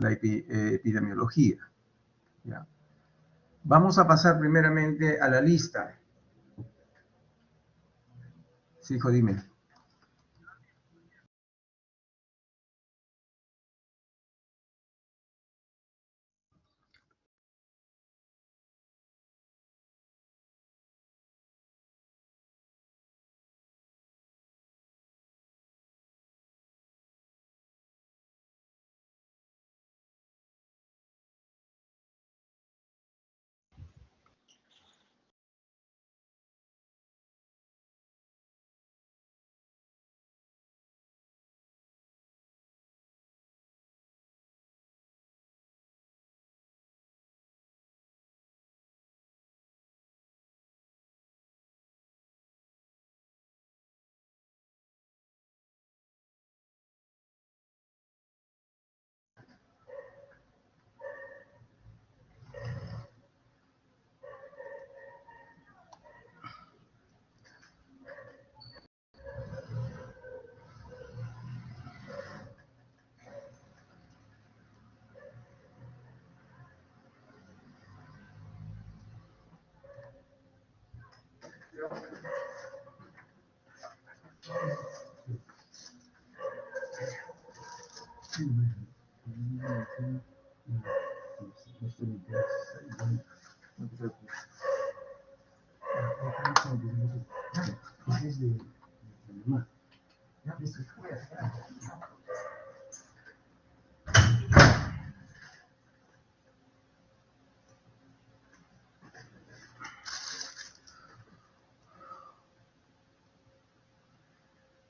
la epidemiología. ¿Ya? Vamos a pasar primeramente a la lista. Sí, hijo, dime.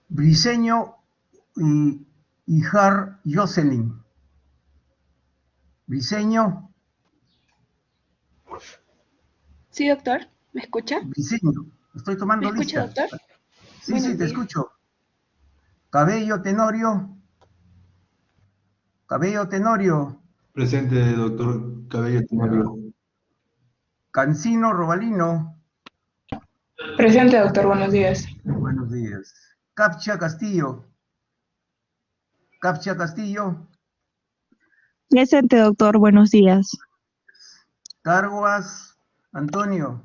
Briceño y Ijar Jocelyn. Briceño. Sí, doctor. ¿Me escucha? Briceño. Estoy tomando ¿Me escucha, lista. doctor? Sí, Buenos sí, te días. escucho. Cabello Tenorio. Cabello Tenorio. Presente, doctor Cabello Tenorio. Cancino Robalino. Presente, doctor, buenos días. Buenos días. Capcha Castillo. Capcha Castillo. Presente, doctor, buenos días. Carguas Antonio.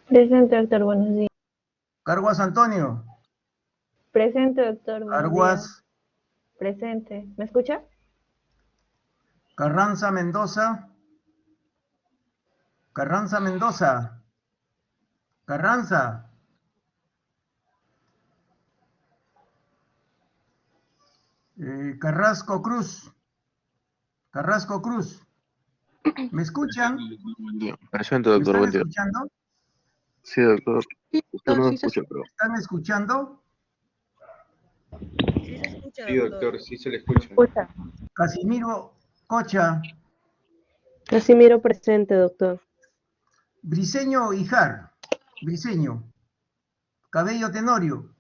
Presente, doctor, buenos días. Carguas Antonio. Presente, doctor, buenos días. Carguas. Presente. ¿Me escucha? Carranza Mendoza. Carranza Mendoza. Carranza. Carrasco Cruz. Carrasco Cruz. ¿Me escuchan? Presente, ¿Me doctor, están buen día. escuchando? Sí, doctor. Sí, Usted no me sí se escucha, pero... ¿Me están escuchando? Sí se escucha, Sí, doctor, sí se le escucha. Escucha. Casimiro Cocha. Casimiro presente, doctor. Briceño Ijar. Briceño. Cabello Tenorio.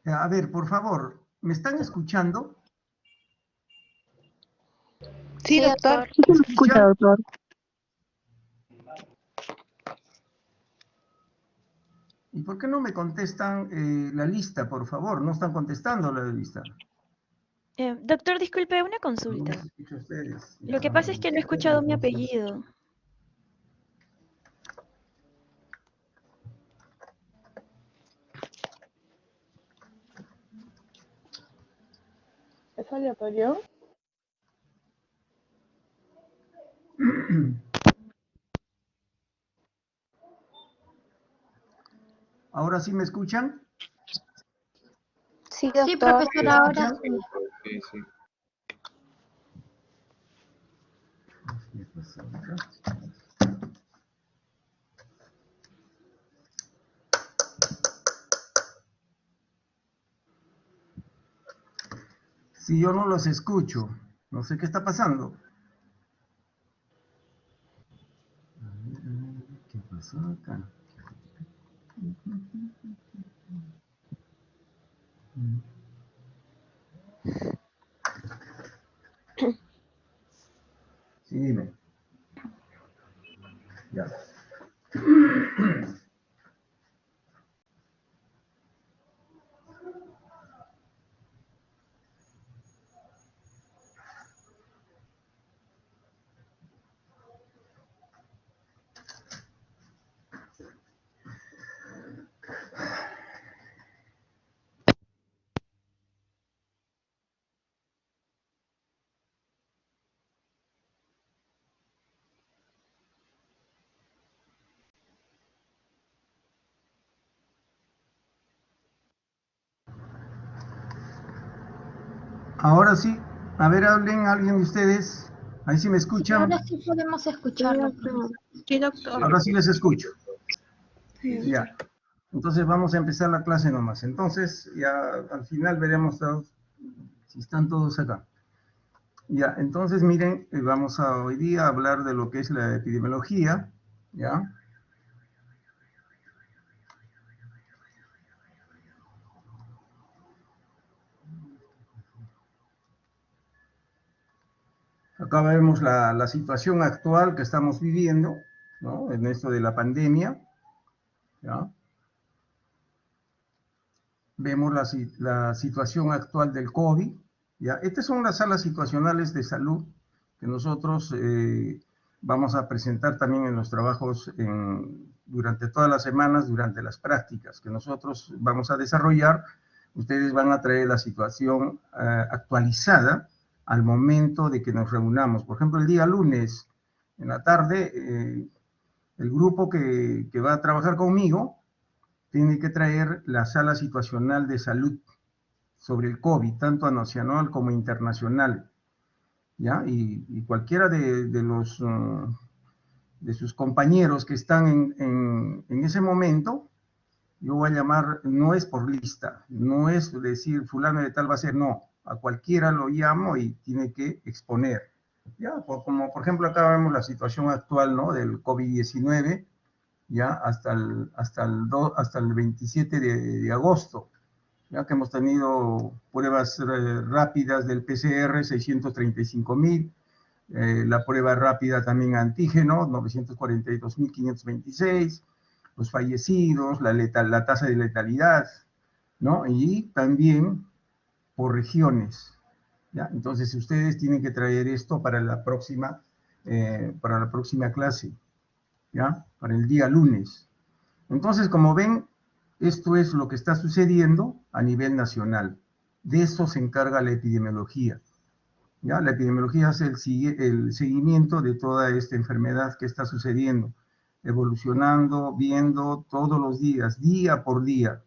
A ver, por favor, ¿me están escuchando? Sí, doctor. ¿Me Escucha, escuchan? doctor. ¿Y por qué no me contestan la lista, por favor? No están contestando la lista. Doctor, disculpe, una No consulta. los escucho a ustedes. Lo que pasa es que no he escuchado mi apellido. ¿Es aleatorio? ¿Ahora sí me escuchan? Sí, Sí, doctor. profesor, ¿Me ahora escuchan? sí. Sí, sí. ¿Qué pasa acá? Si yo no los escucho, no sé qué está pasando. ¿Qué pasó acá? Ahora sí, a ver, hablen alguien de ustedes. Ahí sí me escuchan. Ahora sí podemos escucharlo. Sí, doctor. Ahora sí les escucho. Sí, doctor. Ya. Entonces vamos a empezar la clase nomás. Entonces, ya al final veremos si están todos acá. Ya, entonces miren, vamos a hoy día hablar de lo que es la epidemiología, ¿ya? Acá vemos la situación actual que estamos viviendo, ¿no? En esto de la pandemia, ¿ya? Vemos la situación actual del COVID, ¿ya? Estas son las salas situacionales de salud que nosotros vamos a presentar también en los trabajos durante todas las semanas, durante las prácticas que nosotros vamos a desarrollar. Ustedes van a traer la situación actualizada al momento de que nos reunamos. Por ejemplo, el día lunes en la tarde, el grupo que va a trabajar conmigo tiene que traer la sala situacional de salud sobre el COVID, tanto nacional como internacional, ¿ya? Y cualquiera de sus compañeros que están en ese momento, yo voy a llamar, no es por lista, no es decir fulano de tal va a ser, no, a cualquiera lo llamo y tiene que exponer. Ya, como por ejemplo acá vemos la situación actual, ¿no? Del COVID-19, ya hasta el 27 de agosto, ya que hemos tenido pruebas rápidas del PCR, 635.000, la prueba rápida también antígeno, 942.526, los fallecidos, la tasa de letalidad, ¿no? Y también por regiones, ¿ya? Entonces ustedes tienen que traer esto para la próxima clase, ¿ya? Para el día lunes. Entonces, como ven, esto es lo que está sucediendo a nivel nacional. De eso se encarga la epidemiología, ¿ya? La epidemiología hace el seguimiento de toda esta enfermedad que está sucediendo, evolucionando, viendo todos los días, día por día.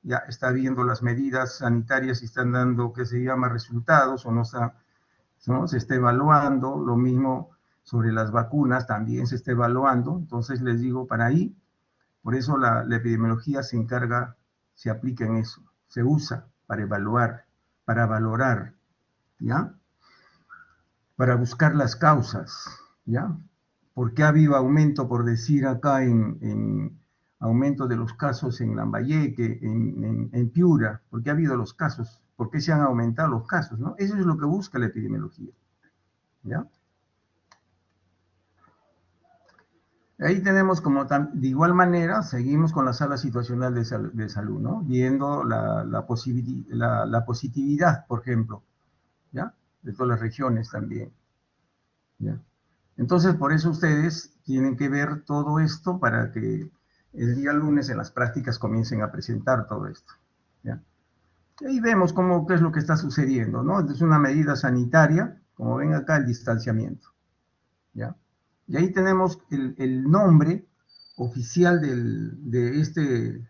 Ya está viendo las medidas sanitarias si están dando, ¿qué se llama?, resultados o no se está evaluando. Lo mismo sobre las vacunas, también se está evaluando. Entonces les digo, para ahí, por eso la epidemiología se encarga, se aplica en eso, se usa para evaluar, para valorar, ¿ya? Para buscar las causas, ¿ya? ¿Por qué ha habido aumento, por decir acá, en aumento de los casos en Lambayeque, en Piura? ¿Por qué ha habido los casos? ¿Por qué se han aumentado los casos, no? Eso es lo que busca la epidemiología, ¿ya? Ahí tenemos de igual manera, seguimos con la sala situacional de salud, ¿no? Viendo la positividad, por ejemplo, ¿ya? De todas las regiones también, ¿ya? Entonces, por eso ustedes tienen que ver todo esto para que el día lunes en las prácticas comiencen a presentar todo esto, ¿ya? Y ahí vemos qué es lo que está sucediendo, ¿no? Es una medida sanitaria, como ven acá, el distanciamiento, ¿ya? Y ahí tenemos el nombre oficial de este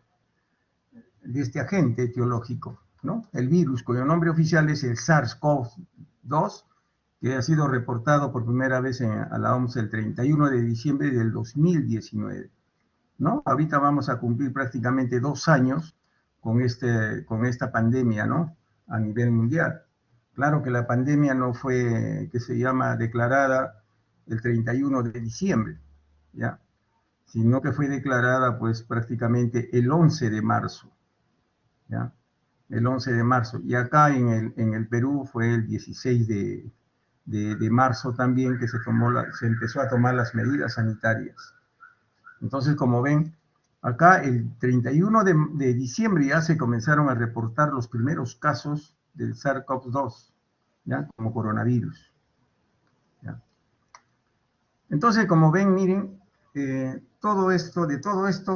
agente etiológico, ¿no? El virus, cuyo nombre oficial es el SARS-CoV-2, que ha sido reportado por primera vez a la OMS el 31 de diciembre del 2019, ¿no? Ahorita vamos a cumplir prácticamente 2 años con esta pandemia, ¿no? A nivel mundial. Claro que la pandemia no fue, declarada el 31 de diciembre, ¿ya? Sino que fue declarada, pues, prácticamente el 11 de marzo, ¿ya? El 11 de marzo. Y acá en el Perú fue el 16 de marzo también que se empezó a tomar las medidas sanitarias. Entonces, como ven, acá el 31 de diciembre ya se comenzaron a reportar los primeros casos del SARS-CoV-2, ¿ya? Como coronavirus, ¿ya? Entonces, como ven, miren, de todo esto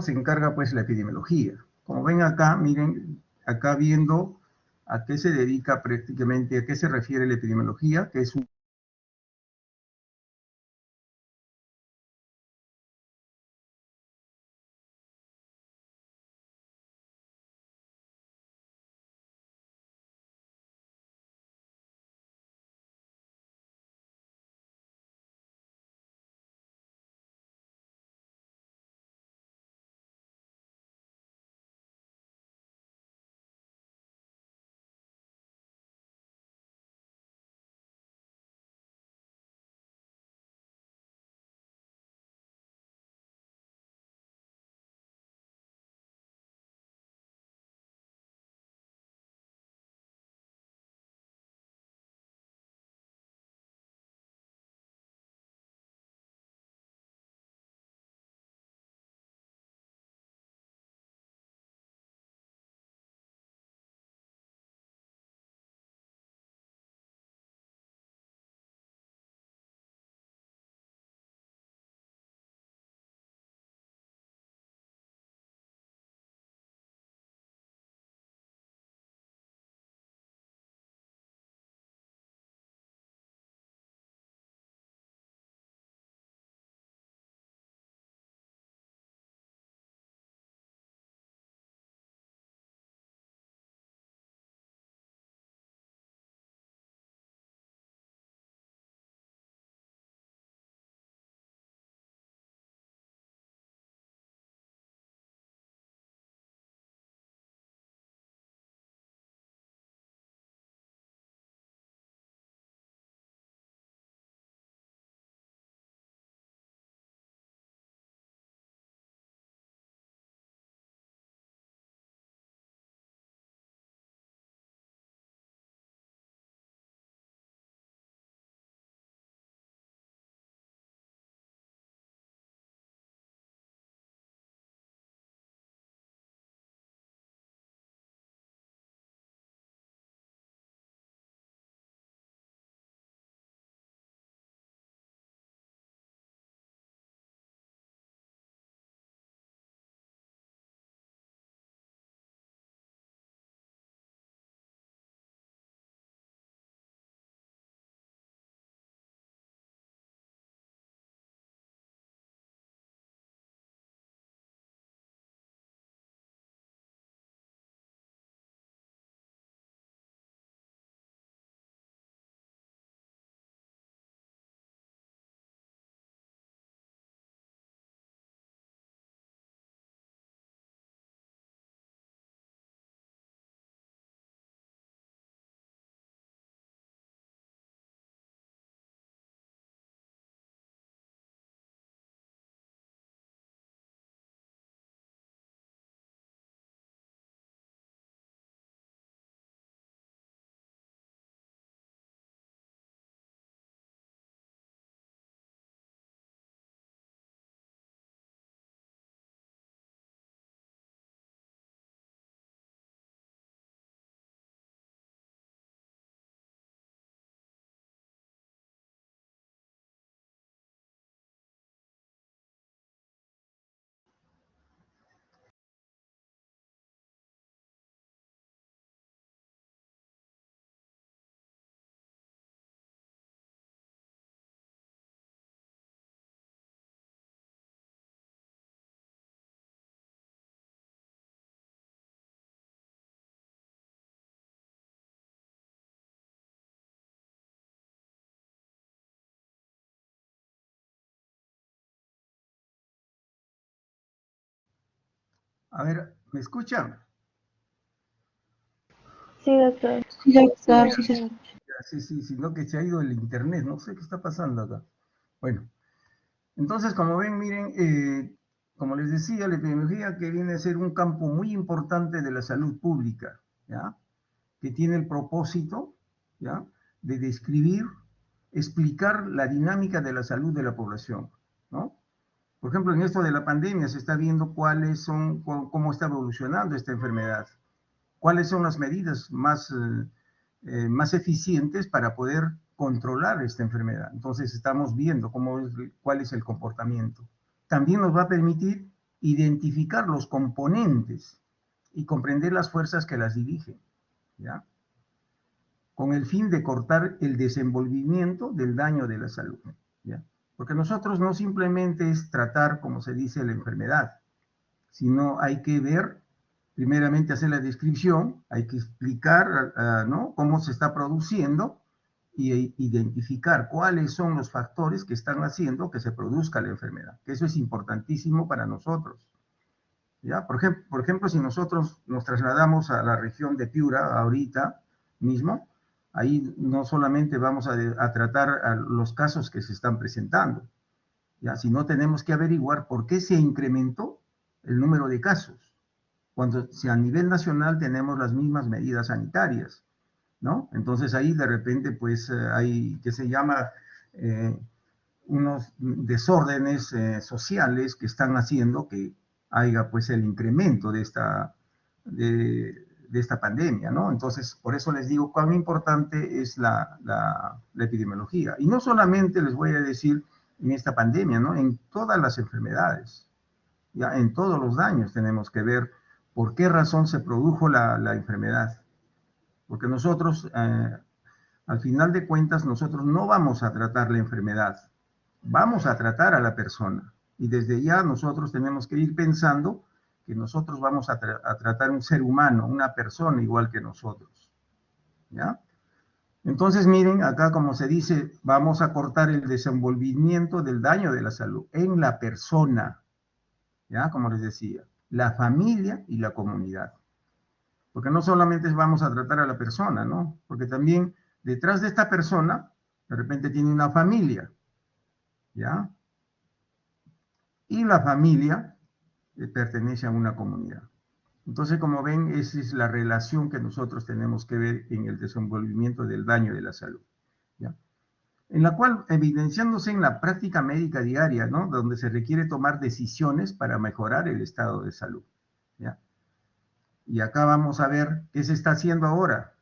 se encarga pues la epidemiología. Como ven acá, miren, acá viendo a qué se dedica prácticamente, a qué se refiere la epidemiología, que es A ver, ¿me escuchan? Sí, doctor. Sí, doctor, sí se escucha. Sí, sino que se ha ido el internet, no sé qué está pasando acá. Bueno, entonces, como ven, miren, como les decía, la epidemiología que viene a ser un campo muy importante de la salud pública, ¿ya? Que tiene el propósito, ¿ya?, de describir, explicar la dinámica de la salud de la población, ¿no? Por ejemplo, en esto de la pandemia se está viendo cómo está evolucionando esta enfermedad, cuáles son las medidas más eficientes para poder controlar esta enfermedad. Entonces estamos viendo cuál es el comportamiento. También nos va a permitir identificar los componentes y comprender las fuerzas que las dirigen, ¿ya?, con el fin de cortar el desenvolvimiento del daño de la salud, ¿ya? Porque nosotros no simplemente es tratar, como se dice, la enfermedad, sino hay que ver, primeramente hacer la descripción, hay que explicar, ¿no?, cómo se está produciendo y identificar cuáles son los factores que están haciendo que se produzca la enfermedad. Eso es importantísimo para nosotros, ¿ya? Por ejemplo, si nosotros nos trasladamos a la región de Piura ahorita mismo, ahí no solamente vamos a tratar los casos que se están presentando, ¿ya?, sino tenemos que averiguar por qué se incrementó el número de casos, cuando si a nivel nacional tenemos las mismas medidas sanitarias, ¿no? Entonces ahí de repente pues hay que se llama unos desórdenes sociales que están haciendo que haya pues el incremento de esta pandemia, ¿no? Entonces, por eso les digo cuán importante es la epidemiología. Y no solamente les voy a decir en esta pandemia, ¿no?, en todas las enfermedades, ya en todos los daños tenemos que ver por qué razón se produjo la enfermedad. Porque nosotros, al final de cuentas, nosotros no vamos a tratar la enfermedad, vamos a tratar a la persona. Y desde ya nosotros tenemos que ir pensando que nosotros vamos a tratar un ser humano, una persona igual que nosotros, ¿ya? Entonces, miren, acá como se dice, vamos a cortar el desenvolvimiento del daño de la salud en la persona, ¿ya? Como les decía, la familia y la comunidad. Porque no solamente vamos a tratar a la persona, ¿no? Porque también detrás de esta persona, de repente tiene una familia, ¿ya? Y la familia pertenece a una comunidad. Entonces, como ven, esa es la relación que nosotros tenemos que ver en el desenvolvimiento del daño de la salud, ¿ya? En la cual, evidenciándose en la práctica médica diaria, ¿no?, donde se requiere tomar decisiones para mejorar el estado de salud, ¿ya? Y acá vamos a ver qué se está haciendo ahora.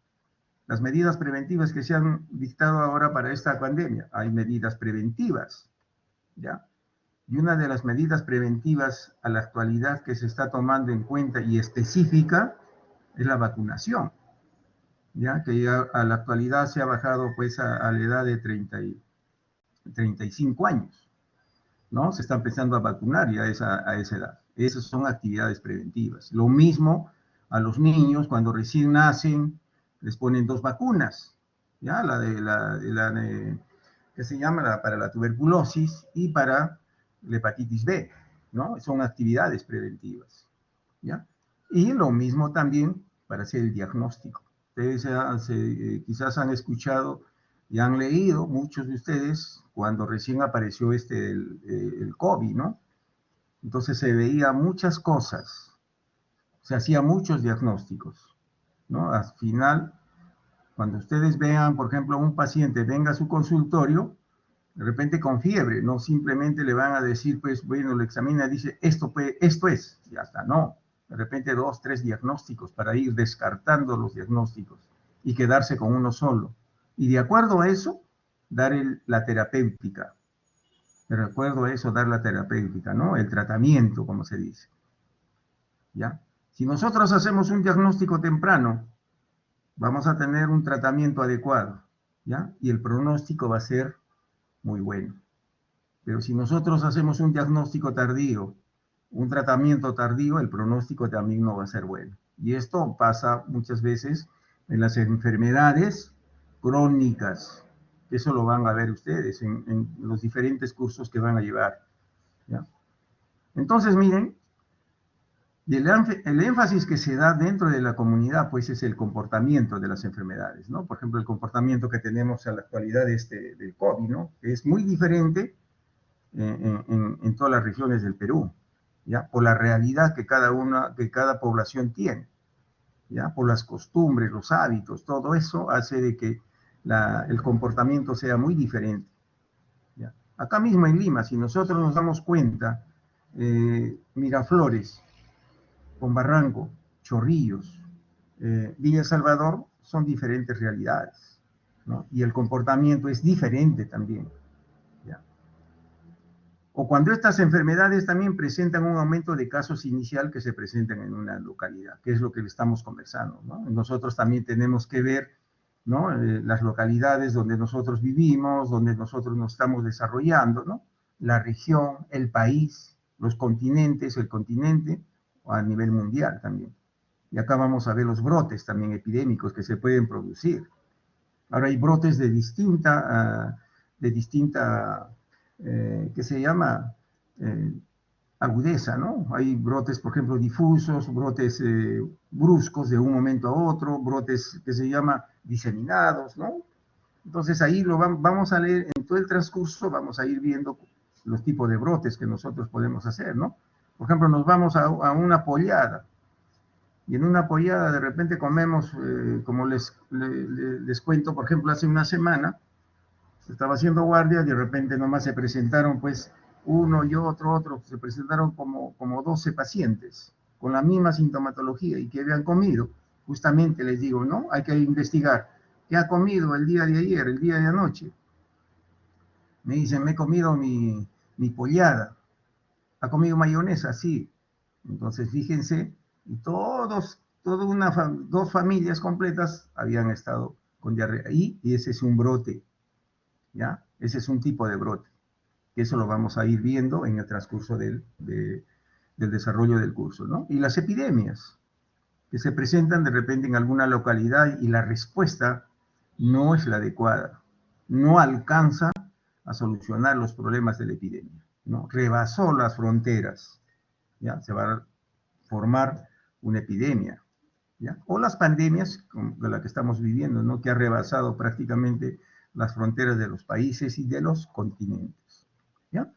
Las medidas preventivas que se han dictado ahora para esta pandemia. Hay medidas preventivas, ¿ya? Y una de las medidas preventivas a la actualidad que se está tomando en cuenta y específica es la vacunación, ¿ya? Que ya a la actualidad se ha bajado pues a la edad de 35 años, ¿no? Se está empezando a vacunar ya a esa edad. Esas son actividades preventivas. Lo mismo a los niños cuando recién nacen, les ponen 2 vacunas, ¿ya? ¿Qué se llama? Para la tuberculosis y para la hepatitis B, ¿no? Son actividades preventivas, ¿ya? Y lo mismo también para hacer el diagnóstico. Ustedes quizás han escuchado y han leído, muchos de ustedes, cuando recién apareció el COVID, ¿no? Entonces se veía muchas cosas, se hacían muchos diagnósticos, ¿no? Al final, cuando ustedes vean, por ejemplo, un paciente venga a su consultorio, de repente con fiebre, no simplemente le van a decir, pues, bueno, lo examina y dice, esto es, y hasta no. De repente 2, 3 diagnósticos para ir descartando los diagnósticos y quedarse con uno solo. Y de acuerdo a eso, dar la terapéutica. De acuerdo a eso, dar la terapéutica, ¿no? El tratamiento, como se dice, ¿ya? Si nosotros hacemos un diagnóstico temprano, vamos a tener un tratamiento adecuado, ¿ya? Y el pronóstico va a ser muy bueno. Pero si nosotros hacemos un diagnóstico tardío, un tratamiento tardío, el pronóstico también no va a ser bueno. Y esto pasa muchas veces en las enfermedades crónicas. Eso lo van a ver ustedes en los diferentes cursos que van a llevar, ¿ya? Entonces, miren, Y el énfasis que se da dentro de la comunidad, pues, es el comportamiento de las enfermedades, ¿no? Por ejemplo, el comportamiento que tenemos en la actualidad del COVID, ¿no? Que es muy diferente en todas las regiones del Perú, ¿ya? Por la realidad que cada población tiene, ¿ya? Por las costumbres, los hábitos, todo eso hace de que el comportamiento sea muy diferente, ¿ya? Acá mismo en Lima, si nosotros nos damos cuenta, Miraflores, Barranco, Chorrillos, Villa Salvador, son diferentes realidades, ¿no? Y el comportamiento es diferente también, ¿ya? O cuando estas enfermedades también presentan un aumento de casos inicial que se presentan en una localidad, que es lo que estamos conversando, ¿no? Nosotros también tenemos que ver, ¿no? Las localidades donde nosotros vivimos, donde nosotros nos estamos desarrollando, ¿no? La región, el país, los continentes, el continente, a nivel mundial también. Y acá vamos a ver los brotes también epidémicos que se pueden producir. Ahora hay brotes de distinta, ¿qué se llama? Agudeza, ¿no? Hay brotes, por ejemplo, difusos, brotes bruscos de un momento a otro, brotes que se llama diseminados, ¿no? Entonces ahí vamos a leer en todo el transcurso, vamos a ir viendo los tipos de brotes que nosotros podemos hacer, ¿no? Por ejemplo, nos vamos a una pollada, y en una pollada de repente comemos, como les cuento, por ejemplo, hace una semana, estaba haciendo guardia, y de repente nomás se presentaron, pues, uno y otro, se presentaron como 12 pacientes, con la misma sintomatología, y que habían comido. Justamente les digo, ¿no? Hay que investigar, ¿qué ha comido el día de ayer, el día de anoche? Me dicen, me he comido mi pollada. ¿Ha comido mayonesa? Sí. Entonces, fíjense, y dos familias completas habían estado con diarrea. Y ese es un brote, ¿ya? Ese es un tipo de brote. Que eso lo vamos a ir viendo en el transcurso del desarrollo del curso, ¿no? Y las epidemias, que se presentan de repente en alguna localidad y la respuesta no es la adecuada. No alcanza a solucionar los problemas de la epidemia, ¿no? Rebasó las fronteras, ¿ya? Se va a formar una epidemia, ¿ya? O las pandemias, como la que estamos viviendo, ¿no? Que ha rebasado prácticamente las fronteras de los países y de los continentes, ¿ya?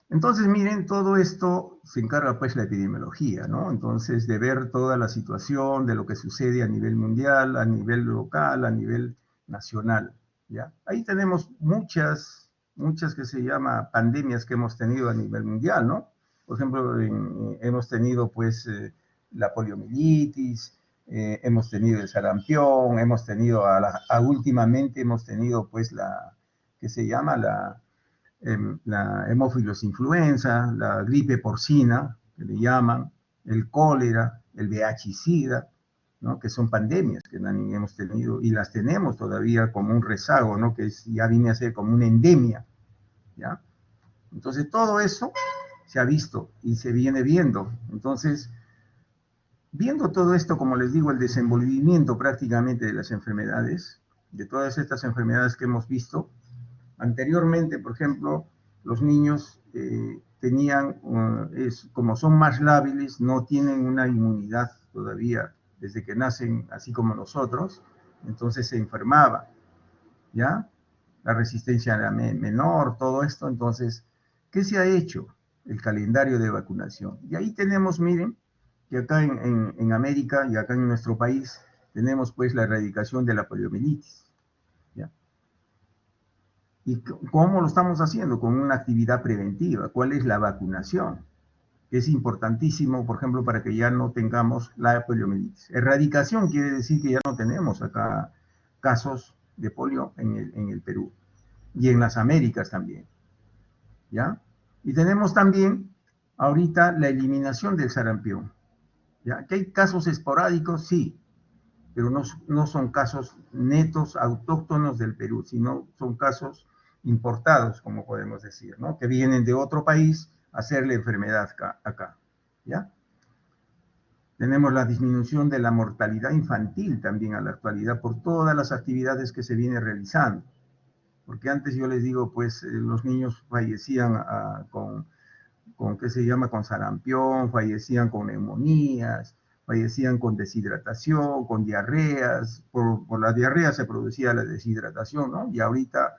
Entonces, miren, todo esto se encarga pues la epidemiología, ¿no? Entonces, de ver toda la situación de lo que sucede a nivel mundial, a nivel local, a nivel nacional, ¿ya? Ahí tenemos muchas que se llama pandemias que hemos tenido a nivel mundial, ¿no? Por ejemplo, hemos tenido pues la poliomielitis, hemos tenido el sarampión, hemos tenido últimamente hemos tenido pues que se llama la Haemophilus influenza, la gripe porcina, que le llaman, el cólera, el VIH-Sida, ¿no? Que son pandemias que hemos tenido y las tenemos todavía como un rezago, ¿no? Que ya viene a ser como una endemia, ¿ya? Entonces todo eso se ha visto y se viene viendo. Entonces, viendo todo esto, como les digo, el desenvolvimiento prácticamente de las enfermedades, de todas estas enfermedades que hemos visto, anteriormente, por ejemplo, los niños tenían, como son más lábiles, no tienen una inmunidad todavía desde que nacen, así como nosotros, entonces se enfermaba, ¿ya? La resistencia era menor, todo esto. Entonces, ¿qué se ha hecho? El calendario de vacunación. Y ahí tenemos, miren, que acá en América y acá en nuestro país tenemos pues la erradicación de la poliomielitis, ¿ya? ¿Y cómo lo estamos haciendo? Con una actividad preventiva. ¿Cuál es la vacunación? Es importantísimo, por ejemplo, para que ya no tengamos la poliomielitis. Erradicación quiere decir que ya no tenemos acá casos de polio en el Perú y en las Américas también, ¿ya? Y tenemos también ahorita la eliminación del sarampión, ¿ya? Que hay casos esporádicos, sí, pero no son casos netos, autóctonos del Perú, sino son casos importados, como podemos decir, ¿no? Que vienen de otro país a hacer la enfermedad acá, ¿ya? Tenemos la disminución de la mortalidad infantil también a la actualidad por todas las actividades que se vienen realizando, Porque antes yo les digo, pues los niños fallecían ¿qué se llama? Con sarampión, fallecían con neumonías, fallecían con deshidratación, con diarreas. Por la diarrea se producía la deshidratación, ¿no? Y ahorita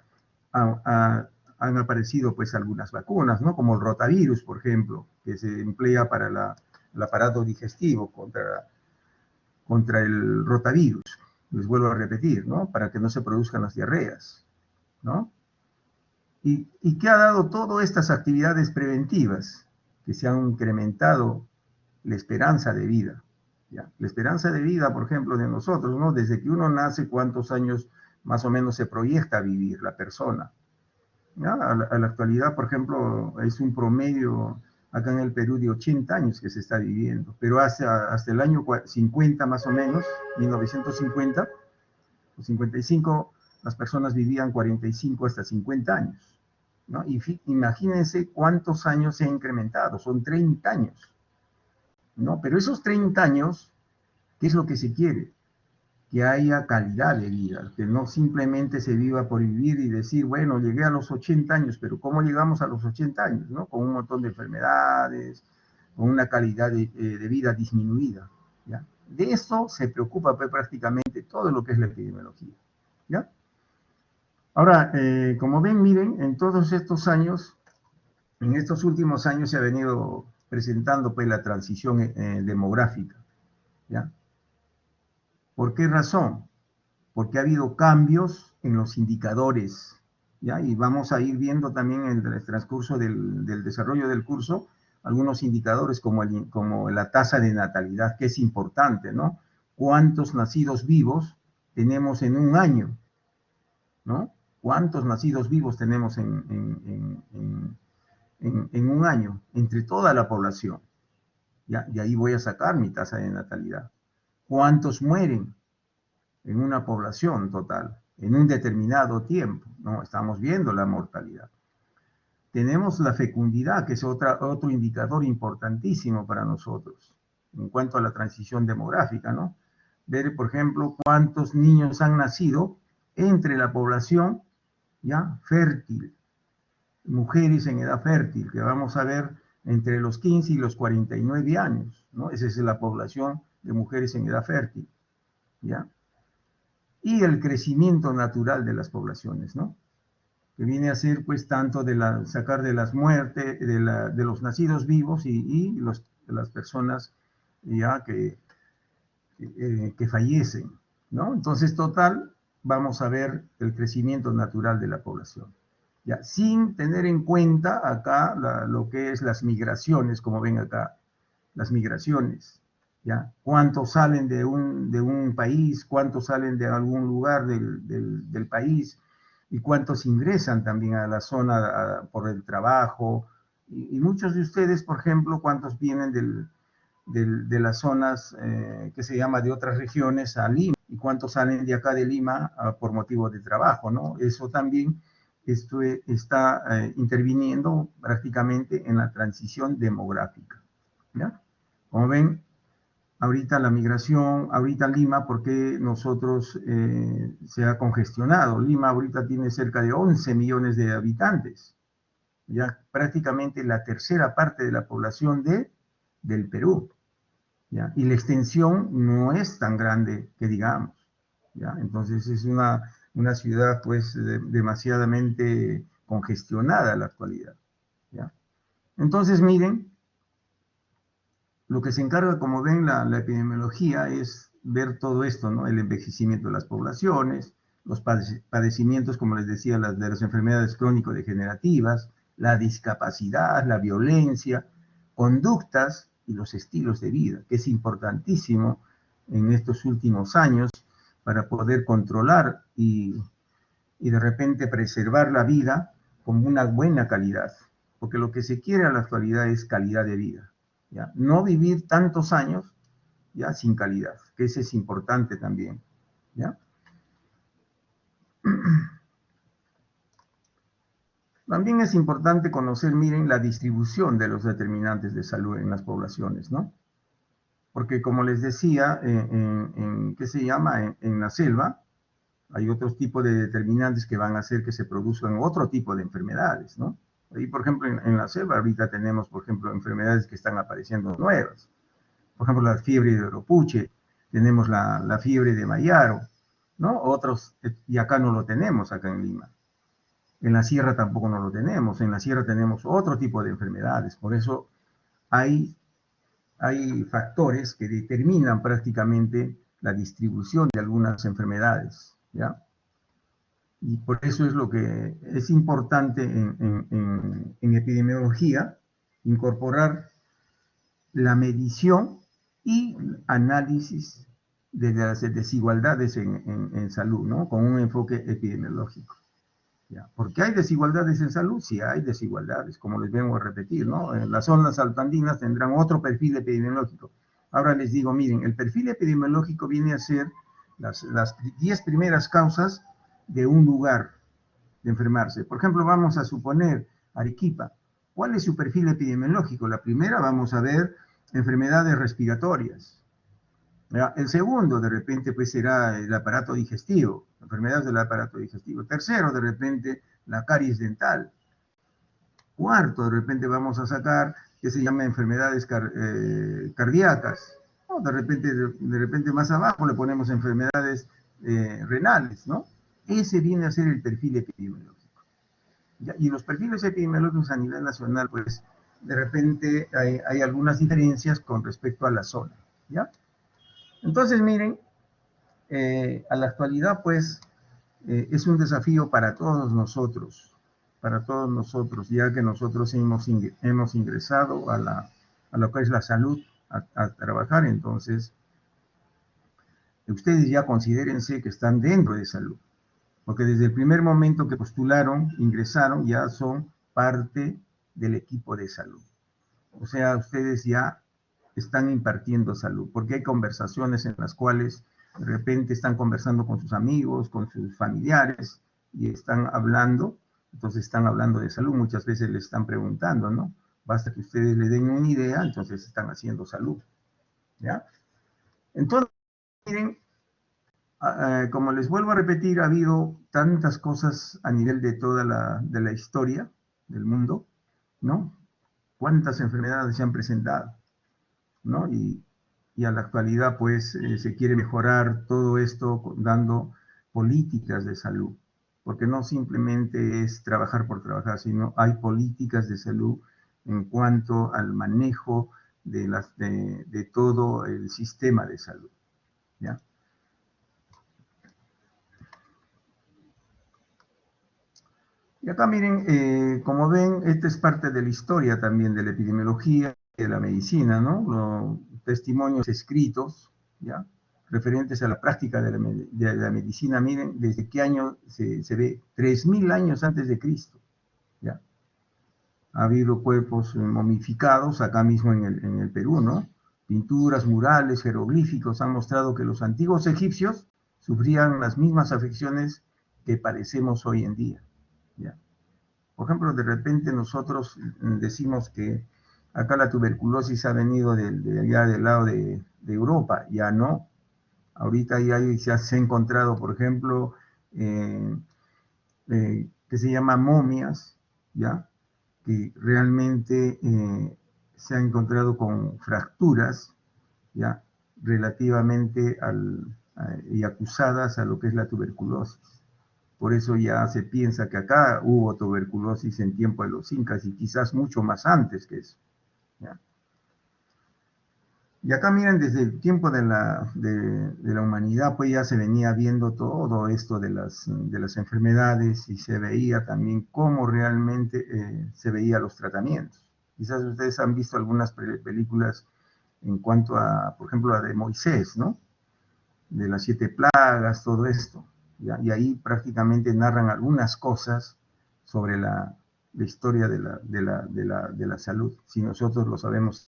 han aparecido pues algunas vacunas, ¿no? Como el rotavirus, por ejemplo, que se emplea para el aparato digestivo contra el rotavirus. Les vuelvo a repetir, ¿no? Para que no se produzcan las diarreas, ¿no? ¿Y qué ha dado todas estas actividades preventivas que se han incrementado la esperanza de vida? ¿Ya? La esperanza de vida, por ejemplo, de nosotros, ¿no? Desde que uno nace, ¿cuántos años más o menos se proyecta a vivir la persona? ¿Ya? A la actualidad, por ejemplo, es un promedio acá en el Perú de 80 años que se está viviendo, pero hasta el año 50 más o menos, 1950 o 55, las personas vivían 45 hasta 50 años, ¿no? Y imagínense cuántos años se ha incrementado, son 30 años, ¿no? Pero esos 30 años, ¿qué es lo que se quiere? Que haya calidad de vida, que no simplemente se viva por vivir y decir, bueno, llegué a los 80 años, pero ¿cómo llegamos a los 80 años? ¿No? Con un montón de enfermedades, con una calidad de vida disminuida, ¿ya? De eso se preocupa pues, prácticamente todo lo que es la epidemiología, ¿ya? Ahora, como ven, miren, en todos estos años, en estos últimos años se ha venido presentando pues la transición demográfica, ¿ya? ¿Por qué razón? Porque ha habido cambios en los indicadores, ¿ya? Y vamos a ir viendo también en el transcurso del desarrollo del curso algunos indicadores como la tasa de natalidad, que es importante, ¿no? ¿Cuántos nacidos vivos tenemos en un año? ¿No? ¿Cuántos nacidos vivos tenemos en un año? Entre toda la población, ¿ya? Y ahí voy a sacar mi tasa de natalidad. ¿Cuántos mueren en una población total, en un determinado tiempo? ¿No? Estamos viendo la mortalidad. Tenemos la fecundidad, que es otro indicador importantísimo para nosotros, en cuanto a la transición demográfica, ¿no? Ver, por ejemplo, cuántos niños han nacido entre la población, ¿ya? Fértil, mujeres en edad fértil, que vamos a ver entre los 15 y los 49 años, ¿no? Esa es la población de mujeres en edad fértil, ¿ya? Y el crecimiento natural de las poblaciones, ¿no? Que viene a ser, pues, tanto sacar de las muertes, de los nacidos vivos y de las personas ya que fallecen, ¿no? Entonces, total, vamos a ver el crecimiento natural de la población, ¿ya? Sin tener en cuenta acá lo que es las migraciones, como ven acá, las migraciones, ¿ya? ¿Cuántos salen de un país? ¿Cuántos salen de algún lugar del país? ¿Y cuántos ingresan también a la zona por el trabajo? Y muchos de ustedes, por ejemplo, ¿cuántos vienen de las zonas que se llama de otras regiones a Lima? ¿Y cuántos salen de acá de Lima por motivo de trabajo, ¿no? Eso también está interviniendo prácticamente en la transición demográfica, ¿ya? Como ven, ahorita la migración, ahorita Lima, porque nosotros se ha congestionado. Lima ahorita tiene cerca de 11 millones de habitantes, ya prácticamente la tercera parte de la población del Perú, ¿ya? Y la extensión no es tan grande que digamos, ¿ya? Entonces es una ciudad pues demasiadamente congestionada en la actualidad, ¿ya? Entonces miren, lo que se encarga, como ven, la epidemiología es ver todo esto, ¿no? El envejecimiento de las poblaciones, los padecimientos, como les decía, de las enfermedades crónico-degenerativas, la discapacidad, la violencia, conductas y los estilos de vida, que es importantísimo en estos últimos años para poder controlar y de repente preservar la vida como una buena calidad, porque lo que se quiere en la actualidad es calidad de vida, ¿ya? No vivir tantos años, ¿ya? Sin calidad, que eso es importante también, ¿ya? También es importante conocer, miren, la distribución de los determinantes de salud en las poblaciones, ¿no? Porque como les decía, ¿qué se llama? En la selva, hay otros tipos de determinantes que van a hacer que se produzcan otro tipo de enfermedades, ¿no? Ahí, por ejemplo, en la selva ahorita tenemos, por ejemplo, enfermedades que están apareciendo nuevas. Por ejemplo, la fiebre de Oropuche, tenemos la fiebre de Mayaro, ¿no? Otros, y acá no lo tenemos, acá en Lima. En la sierra tampoco no lo tenemos. En la sierra tenemos otro tipo de enfermedades. Por eso hay factores que determinan prácticamente la distribución de algunas enfermedades, ¿ya? Y por eso es lo que es importante en epidemiología, incorporar la medición y análisis de las desigualdades en salud, ¿no? Con un enfoque epidemiológico. ¿Ya? ¿Por qué hay desigualdades en salud? Sí hay desigualdades, como les vengo a repetir, ¿no? Las zonas altoandinas tendrán otro perfil epidemiológico. Ahora les digo, miren, el perfil epidemiológico viene a ser las 10 primeras causas de un lugar de enfermarse. Por ejemplo, vamos a suponer Arequipa. ¿Cuál es su perfil epidemiológico? La primera, vamos a ver enfermedades respiratorias. ¿Ya? El segundo, de repente, pues será el aparato digestivo, enfermedades del aparato digestivo. Tercero, de repente, la caries dental. Cuarto, de repente vamos a sacar que se llama enfermedades cardíacas. O de repente más abajo le ponemos enfermedades renales, ¿no? Ese viene a ser el perfil epidemiológico. ¿Ya? Y los perfiles epidemiológicos a nivel nacional, pues, de repente hay algunas diferencias con respecto a la zona, ¿ya? Entonces, miren, a la actualidad, pues, es un desafío para todos nosotros, ya que nosotros hemos ingresado a lo que es la salud, a trabajar. Entonces, ustedes ya considérense que están dentro de salud, porque desde el primer momento que postularon, ingresaron, ya son parte del equipo de salud. O sea, ustedes ya están impartiendo salud, porque hay conversaciones en las cuales de repente están conversando con sus amigos, con sus familiares, y están hablando, entonces están hablando de salud, muchas veces les están preguntando, ¿no? Basta que ustedes le den una idea, entonces están haciendo salud, ¿ya? Entonces, miren, como les vuelvo a repetir, ha habido tantas cosas a nivel de toda la historia del mundo, ¿no? ¿Cuántas enfermedades se han presentado? ¿No? Y a la actualidad, pues, se quiere mejorar todo esto dando políticas de salud, porque no simplemente es trabajar por trabajar, sino hay políticas de salud en cuanto al manejo de todo el sistema de salud, ¿ya? Y acá miren, como ven, esta es parte de la historia también de la epidemiología y de la medicina, ¿no? Testimonios escritos, ¿ya? Referentes a la práctica de la medicina, miren, desde qué año se ve, 3000 años antes de Cristo, ¿ya? Ha habido cuerpos momificados acá mismo en el Perú, ¿no? Pinturas, murales, jeroglíficos han mostrado que los antiguos egipcios sufrían las mismas afecciones que padecemos hoy en día, ¿ya? Por ejemplo, de repente nosotros decimos que acá la tuberculosis ha venido de allá del lado de Europa, ya no. Ahorita ya se ha encontrado, por ejemplo, que se llama momias, ¿ya? Que realmente se ha encontrado con fracturas, ¿ya? Relativamente y acusadas a lo que es la tuberculosis. Por eso ya se piensa que acá hubo tuberculosis en tiempo de los incas y quizás mucho más antes que eso, ¿ya? Y acá miren, desde el tiempo de la humanidad, pues ya se venía viendo todo esto de las enfermedades y se veía también cómo realmente se veían los tratamientos. Quizás ustedes han visto algunas películas en cuanto a, por ejemplo, la de Moisés, ¿no? De las 7 plagas, todo esto, ¿ya? Y ahí prácticamente narran algunas cosas sobre la historia de la salud, si nosotros lo sabemos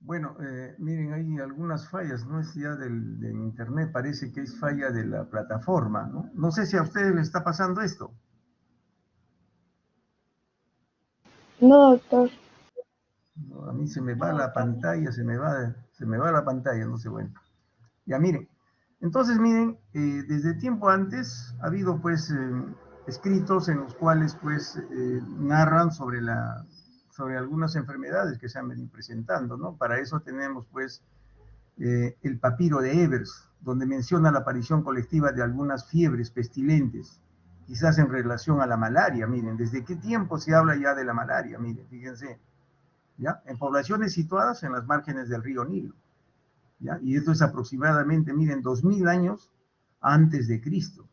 Bueno, miren, hay algunas fallas, no es ya del internet, parece que es falla de la plataforma, ¿no? No sé si a ustedes les está pasando esto. No, doctor. No, a mí se me va la pantalla, se me va la pantalla, no sé, bueno. Ya, miren. Entonces, miren, desde tiempo antes ha habido, pues, escritos en los cuales, pues, narran sobre algunas enfermedades que se han venido presentando, ¿no? Para eso tenemos, pues, el papiro de Evers, donde menciona la aparición colectiva de algunas fiebres pestilentes, quizás en relación a la malaria. Miren, ¿desde qué tiempo se habla ya de la malaria? Miren, fíjense, ¿ya? En poblaciones situadas en las márgenes del río Nilo, ¿ya? Y esto es aproximadamente, miren, 2000 años antes de Cristo,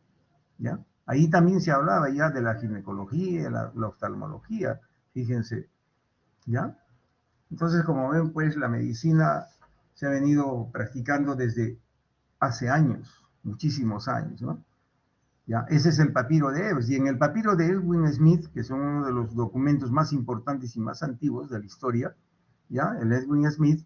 ¿ya? Ahí también se hablaba ya de la ginecología, la oftalmología, fíjense, ¿ya? Entonces, como ven, pues la medicina se ha venido practicando desde hace años, muchísimos años, ¿no? ¿Ya? Ese es el papiro de Evers. Y en el papiro de Edwin Smith, que son uno de los documentos más importantes y más antiguos de la historia, ¿ya? El Edwin Smith,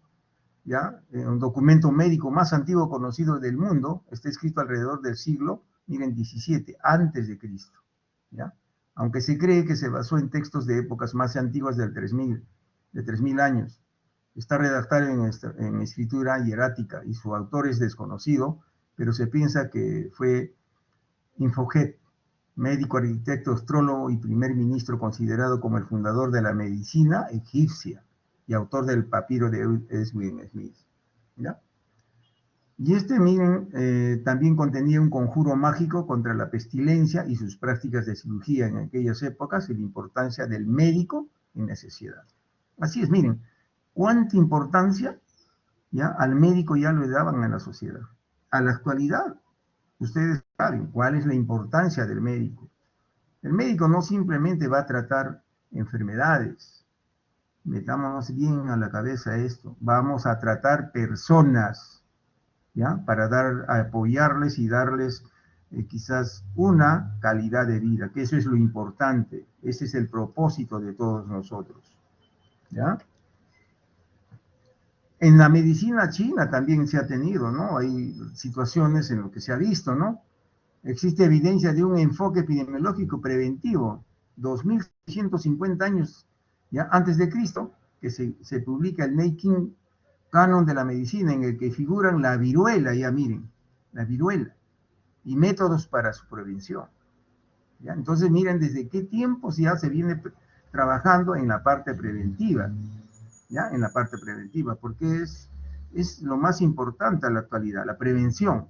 ¿ya? Un documento médico más antiguo conocido del mundo, está escrito alrededor del siglo, miren, 17, antes de Cristo, ¿ya? Aunque se cree que se basó en textos de épocas más antiguas del 3000 años. Está redactado en escritura hierática y su autor es desconocido, pero se piensa que fue Infoget, médico, arquitecto, astrólogo y primer ministro considerado como el fundador de la medicina egipcia y autor del papiro de Edwin Smith, ¿ya? Y miren, también contenía un conjuro mágico contra la pestilencia y sus prácticas de cirugía en aquellas épocas y la importancia del médico en la sociedad. Así es, miren, cuánta importancia ya al médico ya le daban en la sociedad. A la actualidad, ustedes saben cuál es la importancia del médico. El médico no simplemente va a tratar enfermedades, metámonos bien a la cabeza esto, vamos a tratar personas, ¿ya? Para apoyarles y darles quizás una calidad de vida, que eso es lo importante, ese es el propósito de todos nosotros, ¿ya? En la medicina china también se ha tenido, ¿no? Hay situaciones en lo que se ha visto, ¿no? Existe evidencia de un enfoque epidemiológico preventivo, 2150 años ya antes de Cristo, que se publica el Nanking Canon de la Medicina, en el que figuran la viruela, ya miren, la viruela, y métodos para su prevención. ¿Ya? Entonces miren desde qué tiempos ya se viene trabajando en la parte preventiva, ¿ya? En la parte preventiva, porque es lo más importante en la actualidad, la prevención,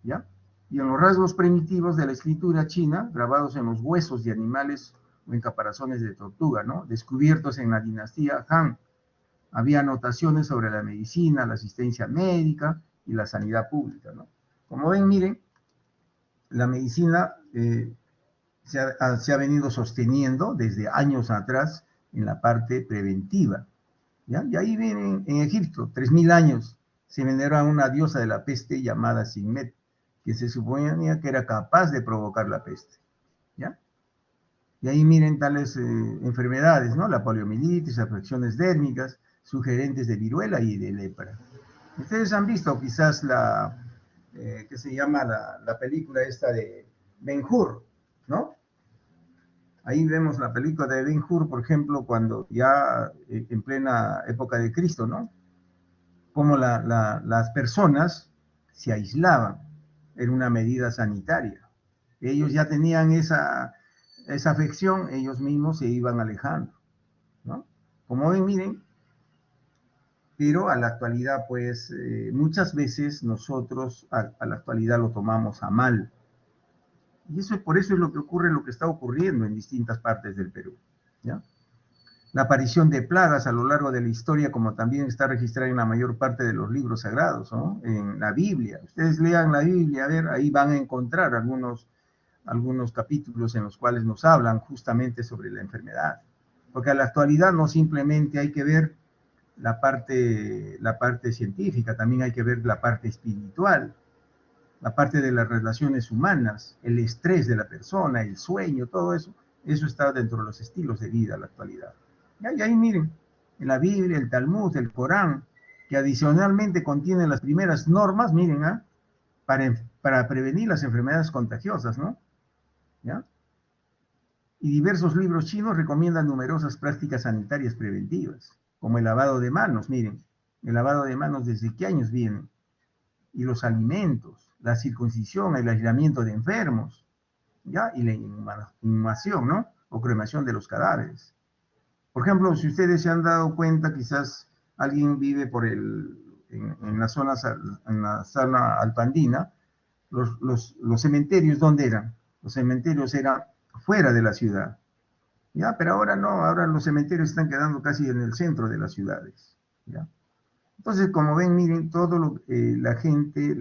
¿ya? Y en los rasgos primitivos de la escritura china, grabados en los huesos de animales o en caparazones de tortuga, ¿no? Descubiertos en la dinastía Han, había anotaciones sobre la medicina, la asistencia médica y la sanidad pública, ¿no? Como ven, miren, la medicina se ha venido sosteniendo desde años atrás en la parte preventiva, ¿ya? Y ahí vienen en Egipto, 3000 años, se veneró a una diosa de la peste llamada Sinmet, que se suponía que era capaz de provocar la peste, ¿ya? Y ahí miren tales enfermedades, ¿no? La poliomielitis, afecciones dérmicas, sugerentes de viruela y de lepra. Ustedes han visto quizás que se llama la película esta de Ben-Hur, ¿no? Ahí vemos la película de Ben-Hur, por ejemplo, cuando ya en plena época de Cristo, ¿no? Cómo las personas se aislaban, era una medida sanitaria. Ellos ya tenían esa afección, ellos mismos se iban alejando, ¿no? Como ven, miren, pero a la actualidad, pues, muchas veces nosotros a la actualidad lo tomamos a mal. Y por eso es lo que ocurre, lo que está ocurriendo en distintas partes del Perú, ¿ya? La aparición de plagas a lo largo de la historia, como también está registrada en la mayor parte de los libros sagrados, ¿no? En la Biblia. Ustedes lean la Biblia, a ver, ahí van a encontrar algunos capítulos en los cuales nos hablan justamente sobre la enfermedad. Porque a la actualidad no simplemente hay que ver la parte científica, también hay que ver la parte espiritual, la parte de las relaciones humanas, el estrés de la persona, el sueño, todo eso está dentro de los estilos de vida a la actualidad. Y ahí miren, en la Biblia, el Talmud, el Corán, que adicionalmente contiene las primeras normas, miren, para prevenir las enfermedades contagiosas, ¿no? ¿Ya? Y diversos libros chinos recomiendan numerosas prácticas sanitarias preventivas, como el lavado de manos, miren, el lavado de manos desde qué años viene, y los alimentos, la circuncisión, el aislamiento de enfermos, ¿ya? Y la inhumación, ¿no? O cremación de los cadáveres. Por ejemplo, si ustedes se han dado cuenta, quizás alguien vive en la zona alpandina, los cementerios, ¿dónde eran? Los cementerios eran fuera de la ciudad, ¿ya? Pero ahora no, ahora los cementerios están quedando casi en el centro de las ciudades, ¿ya? Entonces, como ven, miren, todo la gente,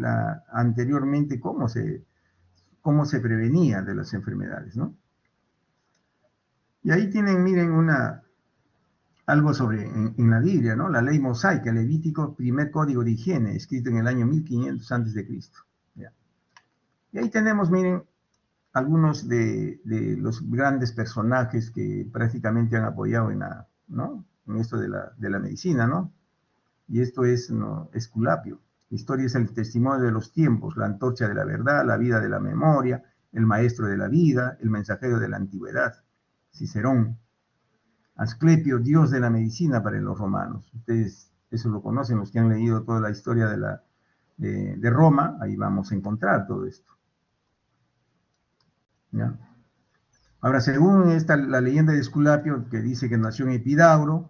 anteriormente, cómo se prevenía de las enfermedades, ¿no? Y ahí tienen, miren, algo sobre, en la Biblia, ¿no? La ley mosaica, el Levítico, primer código de higiene, escrito en el año 1500 a.C. ¿Ya? Y ahí tenemos, miren, algunos de los grandes personajes que prácticamente han apoyado ¿no? En esto de la medicina, ¿no? Y esto es, ¿no? Esculapio. La historia es el testimonio de los tiempos, la antorcha de la verdad, la vida de la memoria, el maestro de la vida, el mensajero de la antigüedad, Cicerón. Asclepio, dios de la medicina para los romanos. Ustedes eso lo conocen, los que han leído toda la historia de Roma, ahí vamos a encontrar todo esto. ¿Ya? Ahora, según la leyenda de Esculapio, que dice que nació en Epidauro,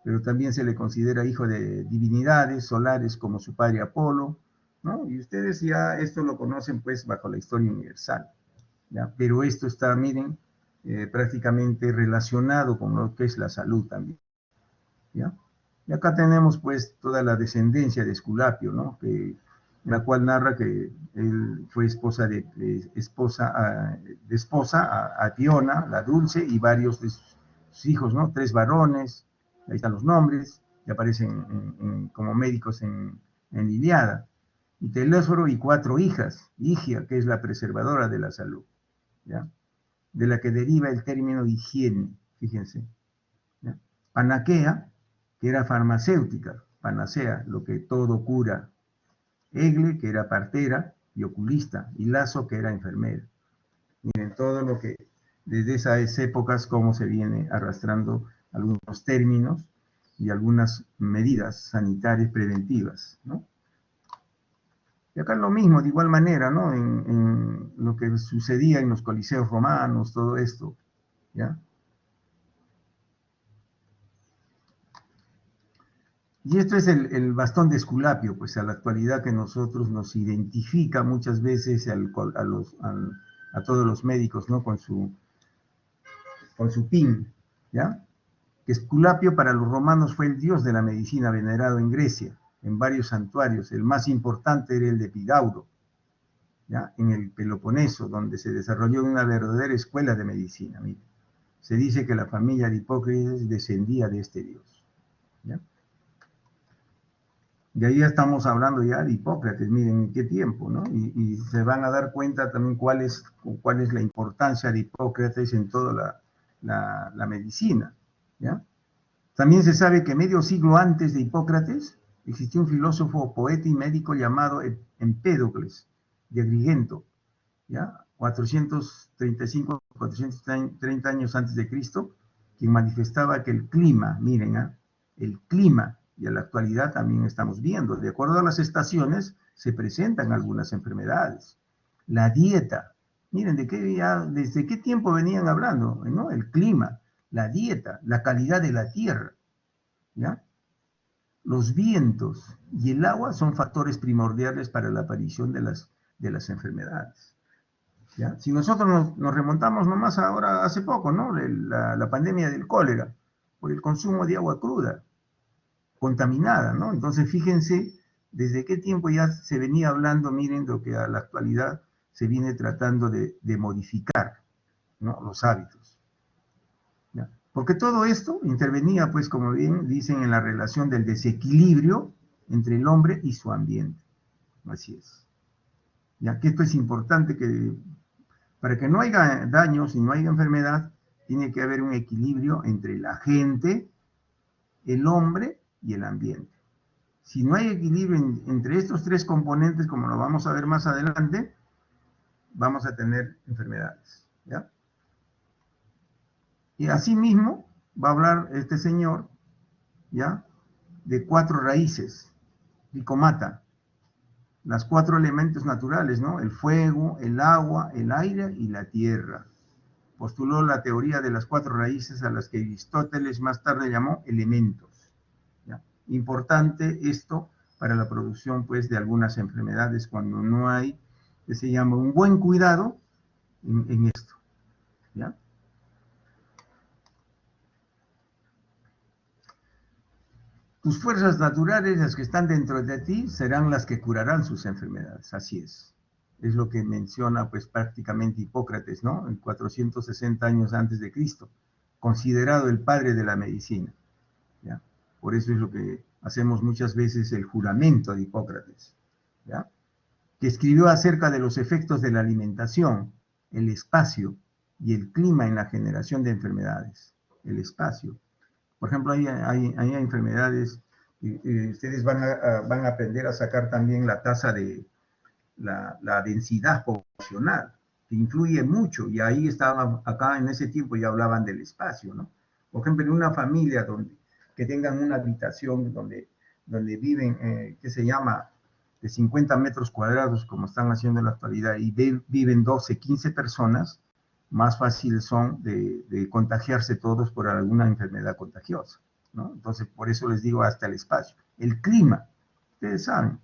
pero también se le considera hijo de divinidades solares como su padre Apolo, ¿no? Y ustedes ya esto lo conocen pues bajo la historia universal, ¿ya? Pero esto está, miren, prácticamente relacionado con lo que es la salud también, ¿ya? Y acá tenemos pues toda la descendencia de Esculapio, ¿no? La cual narra que él fue esposa a Tiona, la dulce, y varios de sus hijos, ¿no? 3 varones, ahí están los nombres, que aparecen como médicos en Iliada, y Telésforo y 4 hijas, Higia, que es la preservadora de la salud, ¿ya? De la que deriva el término higiene, fíjense, ¿ya? Panaquea, que era farmacéutica, panacea, lo que todo cura, Egle, que era partera y oculista, y Lazo, que era enfermera. Miren todo lo que, desde esas épocas, cómo se viene arrastrando algunos términos y algunas medidas sanitarias preventivas, ¿no? Y acá lo mismo, de igual manera, ¿no? En lo que sucedía en los coliseos romanos, todo esto, ¿ya? Y esto es el bastón de Esculapio, pues a la actualidad que nosotros nos identifica muchas veces a todos los médicos, ¿no? Con su pin, ¿ya? Que Esculapio para los romanos fue el dios de la medicina venerado en Grecia, en varios santuarios. El más importante era el de Epidauro, ¿ya? En el Peloponeso, donde se desarrolló una verdadera escuela de medicina. Miren. Se dice que la familia de Hipócrates descendía de este dios, ¿ya? Y ahí ya estamos hablando ya de Hipócrates, miren en qué tiempo, ¿no? Y se van a dar cuenta también cuál es la importancia de Hipócrates en toda la medicina, ¿ya? También se sabe que medio siglo antes de Hipócrates existió un filósofo, poeta y médico llamado Empédocles de Agrigento, ¿ya? 435, 430 años antes de Cristo, quien manifestaba que el clima, miren, el clima, y en la actualidad también estamos viendo, de acuerdo a las estaciones, se presentan algunas enfermedades. La dieta, miren, desde qué tiempo venían hablando, ¿no? El clima, la dieta, la calidad de la tierra, ¿ya? Los vientos y el agua son factores primordiales para la aparición de las enfermedades, ¿ya? Si nosotros nos remontamos nomás ahora, hace poco, ¿no? La pandemia del cólera, por el consumo de agua cruda, contaminada, ¿no? Entonces, fíjense desde qué tiempo ya se venía hablando, miren, lo que a la actualidad se viene tratando de modificar, ¿no? Los hábitos, ¿ya? Porque todo esto intervenía, pues, como bien dicen, en la relación del desequilibrio entre el hombre y su ambiente. Así es. Ya que esto es importante, que para que no haya daños y no haya enfermedad, tiene que haber un equilibrio entre la gente, el hombre y el ambiente. Si no hay equilibrio entre estos tres componentes, como lo vamos a ver más adelante, vamos a tener enfermedades, ¿ya? Y asimismo va a hablar este señor, ¿ya?, de 4 raíces, Ricomata, las 4 elementos naturales, ¿no? El fuego, el agua, el aire y la tierra. Postuló la teoría de las 4 raíces a las que Aristóteles más tarde llamó elementos, ¿ya? Importante esto para la producción, pues, de algunas enfermedades cuando no hay, que se llama, un buen cuidado en esto, ¿ya? Tus fuerzas naturales, las que están dentro de ti, serán las que curarán sus enfermedades, así es. Es lo que menciona, pues, prácticamente Hipócrates, ¿no? En 460 años antes de Cristo, considerado el padre de la medicina, ¿ya? Por eso es lo que hacemos muchas veces el juramento de Hipócrates, ¿ya?, que escribió acerca de los efectos de la alimentación, el espacio y el clima en la generación de enfermedades. El espacio. Por ejemplo, hay enfermedades, ustedes van a aprender a sacar también la tasa de la densidad poblacional, que influye mucho, y ahí estaban, acá en ese tiempo ya hablaban del espacio, ¿no? Por ejemplo, en una familia que tengan una habitación donde viven, ¿qué se llama?, de 50 metros cuadrados, como están haciendo en la actualidad, y viven 12, 15 personas, más fácil son de contagiarse todos por alguna enfermedad contagiosa, ¿no? Entonces, por eso les digo hasta el espacio. El clima, ustedes saben.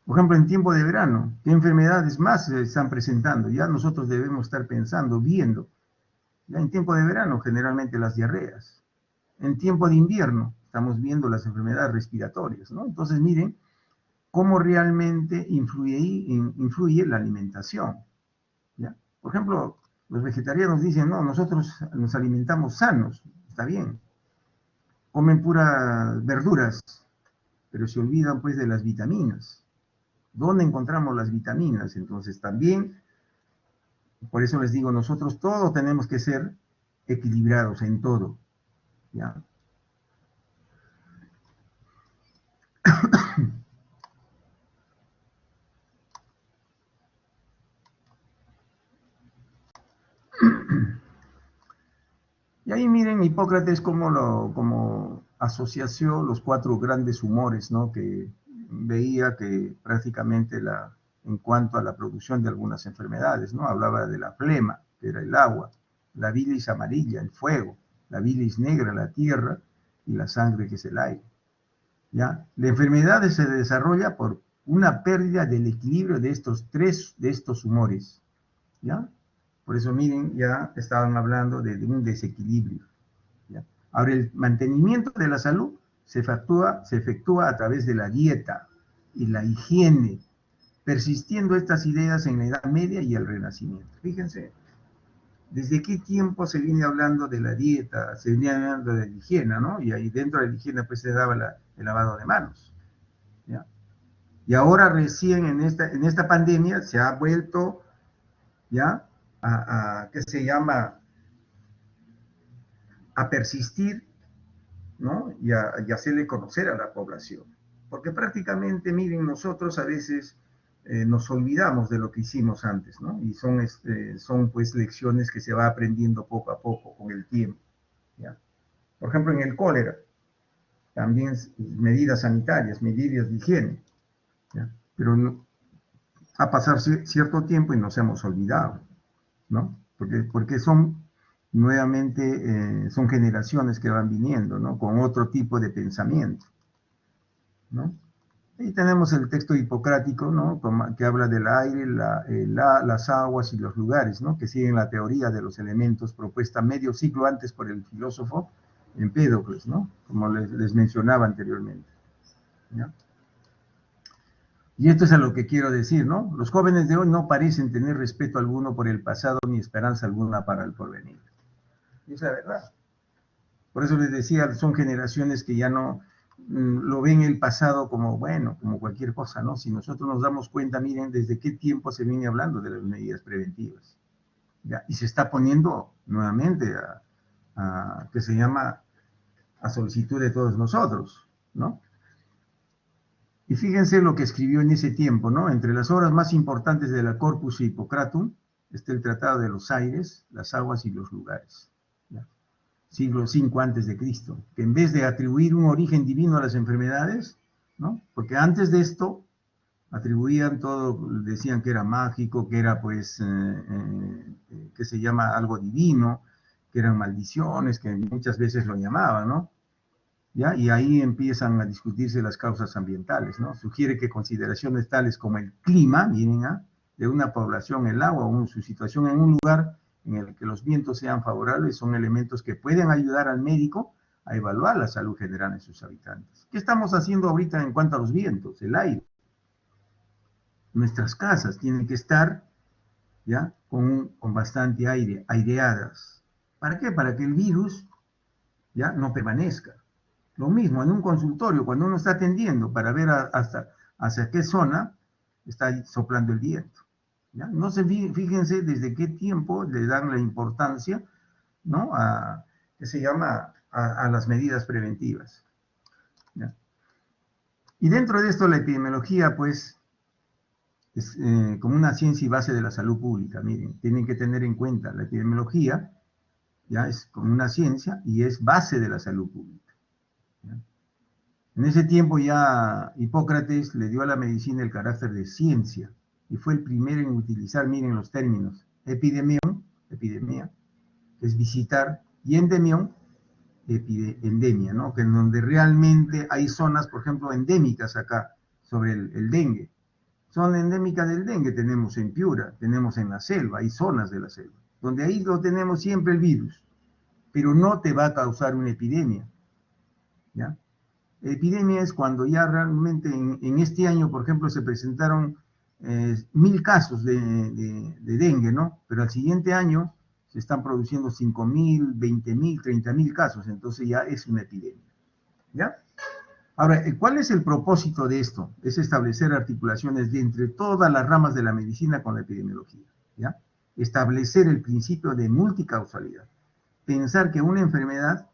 Por ejemplo, en tiempo de verano, ¿qué enfermedades más se están presentando? Ya nosotros debemos estar pensando, viendo. Ya en tiempo de verano, generalmente las diarreas. En tiempo de invierno, estamos viendo las enfermedades respiratorias, ¿no? Entonces, miren cómo realmente influye la alimentación, ¿ya? Por ejemplo, los vegetarianos dicen, no, nosotros nos alimentamos sanos, está bien, comen puras verduras, pero se olvidan, pues, de las vitaminas. ¿Dónde encontramos las vitaminas? Entonces también, por eso les digo, nosotros todos tenemos que ser equilibrados en todo, ¿ya? Y ahí miren Hipócrates como asociación los 4 grandes humores, ¿no?, que veía que prácticamente en cuanto a la producción de algunas enfermedades, ¿no?, hablaba de la flema, que era el agua, la bilis amarilla, el fuego, la bilis negra, la tierra, y la sangre, que es el aire, ¿ya? La enfermedad se desarrolla por una pérdida del equilibrio de estos humores, ¿ya? Por eso, miren, ya estaban hablando de un desequilibrio, ¿ya? Ahora, el mantenimiento de la salud se efectúa a través de la dieta y la higiene, persistiendo estas ideas en la Edad Media y el Renacimiento. Fíjense, ¿desde qué tiempo se viene hablando de la dieta? Se viene hablando de la higiene, ¿no? Y ahí dentro de la higiene, pues, se daba el lavado de manos, ¿ya? Y ahora recién en esta pandemia se ha vuelto, ¿ya?, ¿qué se llama?, a persistir, ¿no?, y hacerle conocer a la población. Porque prácticamente, miren, nosotros a veces nos olvidamos de lo que hicimos antes, ¿no? Y son pues lecciones que se va aprendiendo poco a poco con el tiempo, ¿ya? Por ejemplo, en el cólera, también medidas sanitarias, medidas de higiene, ¿ya? Pero ha pasado cierto tiempo y nos hemos olvidado, ¿no? Porque nuevamente son generaciones que van viniendo, ¿no?, con otro tipo de pensamiento, ¿no? Y tenemos el texto hipocrático, ¿no?, que habla del aire, las aguas y los lugares, ¿no?, que siguen la teoría de los elementos propuesta medio siglo antes por el filósofo Empédocles, ¿no?, como les mencionaba anteriormente, ¿ya? Y esto es a lo que quiero decir, ¿no? Los jóvenes de hoy no parecen tener respeto alguno por el pasado ni esperanza alguna para el porvenir. Y es la verdad. Por eso les decía, son generaciones que ya no lo ven el pasado como, bueno, como cualquier cosa, ¿no? Si nosotros nos damos cuenta, miren, desde qué tiempo se viene hablando de las medidas preventivas, ¿ya? Y se está poniendo nuevamente que se llama a solicitud de todos nosotros, ¿no? Y fíjense lo que escribió en ese tiempo, ¿no? Entre las obras más importantes de la Corpus Hippocratum está el Tratado de los Aires, las Aguas y los Lugares, ¿ya? Siglo V antes de Cristo, que en vez de atribuir un origen divino a las enfermedades, ¿no? Porque antes de esto atribuían todo, decían que era mágico, que era pues, que se llama algo divino, que eran maldiciones, que muchas veces lo llamaban, ¿no? ¿Ya? Y ahí empiezan a discutirse las causas ambientales, ¿no? Sugiere que consideraciones tales como el clima, miren, de una población, el agua o su situación en un lugar en el que los vientos sean favorables son elementos que pueden ayudar al médico a evaluar la salud general de sus habitantes. ¿Qué estamos haciendo ahorita en cuanto a los vientos, el aire? Nuestras casas tienen que estar, ¿ya?, con bastante aire, aireadas. ¿Para qué? Para que el virus, ¿ya?, no permanezca. Lo mismo en un consultorio, cuando uno está atendiendo para ver hacia qué zona está soplando el viento, ¿ya? No se fíjense desde qué tiempo le dan la importancia, ¿no?, que se llama a las medidas preventivas, ¿ya? Y dentro de esto la epidemiología, pues, es como una ciencia y base de la salud pública. Miren, tienen que tener en cuenta, la epidemiología ya es como una ciencia y es base de la salud pública, ¿ya? En ese tiempo ya Hipócrates le dio a la medicina el carácter de ciencia y fue el primero en utilizar, miren los términos, epidemia, que es visitar, y endemión, endemia, ¿no? Que en donde realmente hay zonas, por ejemplo, endémicas acá, sobre el dengue. Son endémicas del dengue, tenemos en Piura, tenemos en la selva, hay zonas de la selva, donde ahí lo tenemos siempre el virus, pero no te va a causar una epidemia, ¿ya? Epidemia es cuando ya realmente en este año, por ejemplo, se presentaron 1000 casos de dengue, ¿no? Pero al siguiente año se están produciendo 5000, 20000, 30000 casos, entonces ya es una epidemia, ¿ya? Ahora, ¿cuál es el propósito de esto? Es establecer articulaciones de entre todas las ramas de la medicina con la epidemiología, ¿ya? Establecer el principio de multicausalidad. Pensar que una enfermedad,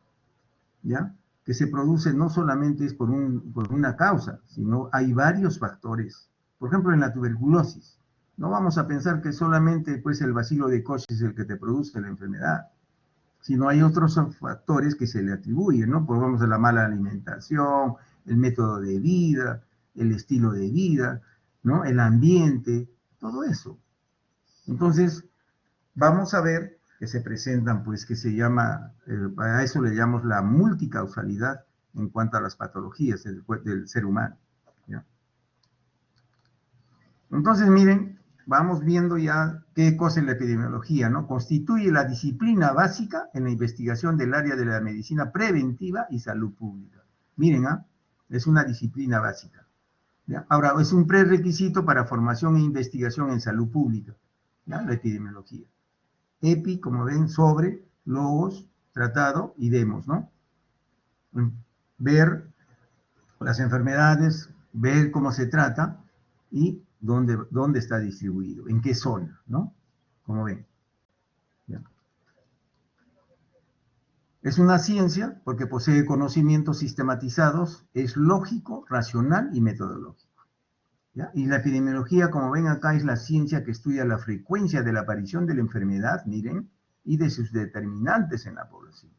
¿ya?, que se produce no solamente es por una causa, sino hay varios factores. Por ejemplo, en la tuberculosis, no vamos a pensar que solamente pues, el bacilo de Koch es el que te produce la enfermedad, sino hay otros factores que se le atribuyen, ¿no? Por ejemplo, la mala alimentación, el método de vida, el estilo de vida, ¿no?, el ambiente, todo eso. Entonces, vamos a ver que se presentan, pues, que se llama, a eso le llamamos la multicausalidad en cuanto a las patologías del ser humano, ¿ya? Entonces, miren, vamos viendo ya qué cosa es la epidemiología, ¿no? Constituye la disciplina básica en la investigación del área de la medicina preventiva y salud pública. Miren, es una disciplina básica, ¿ya? Ahora, es un prerequisito para formación e investigación en salud pública, ¿ya?, la epidemiología. Epi, como ven, sobre, logos, tratado y demos, ¿no? Ver las enfermedades, ver cómo se trata y dónde está distribuido, en qué zona, ¿no? Como ven. ¿Ya? Es una ciencia porque posee conocimientos sistematizados, es lógico, racional y metodológico, ¿ya? Y la epidemiología, como ven acá, es la ciencia que estudia la frecuencia de la aparición de la enfermedad, miren, y de sus determinantes en la población,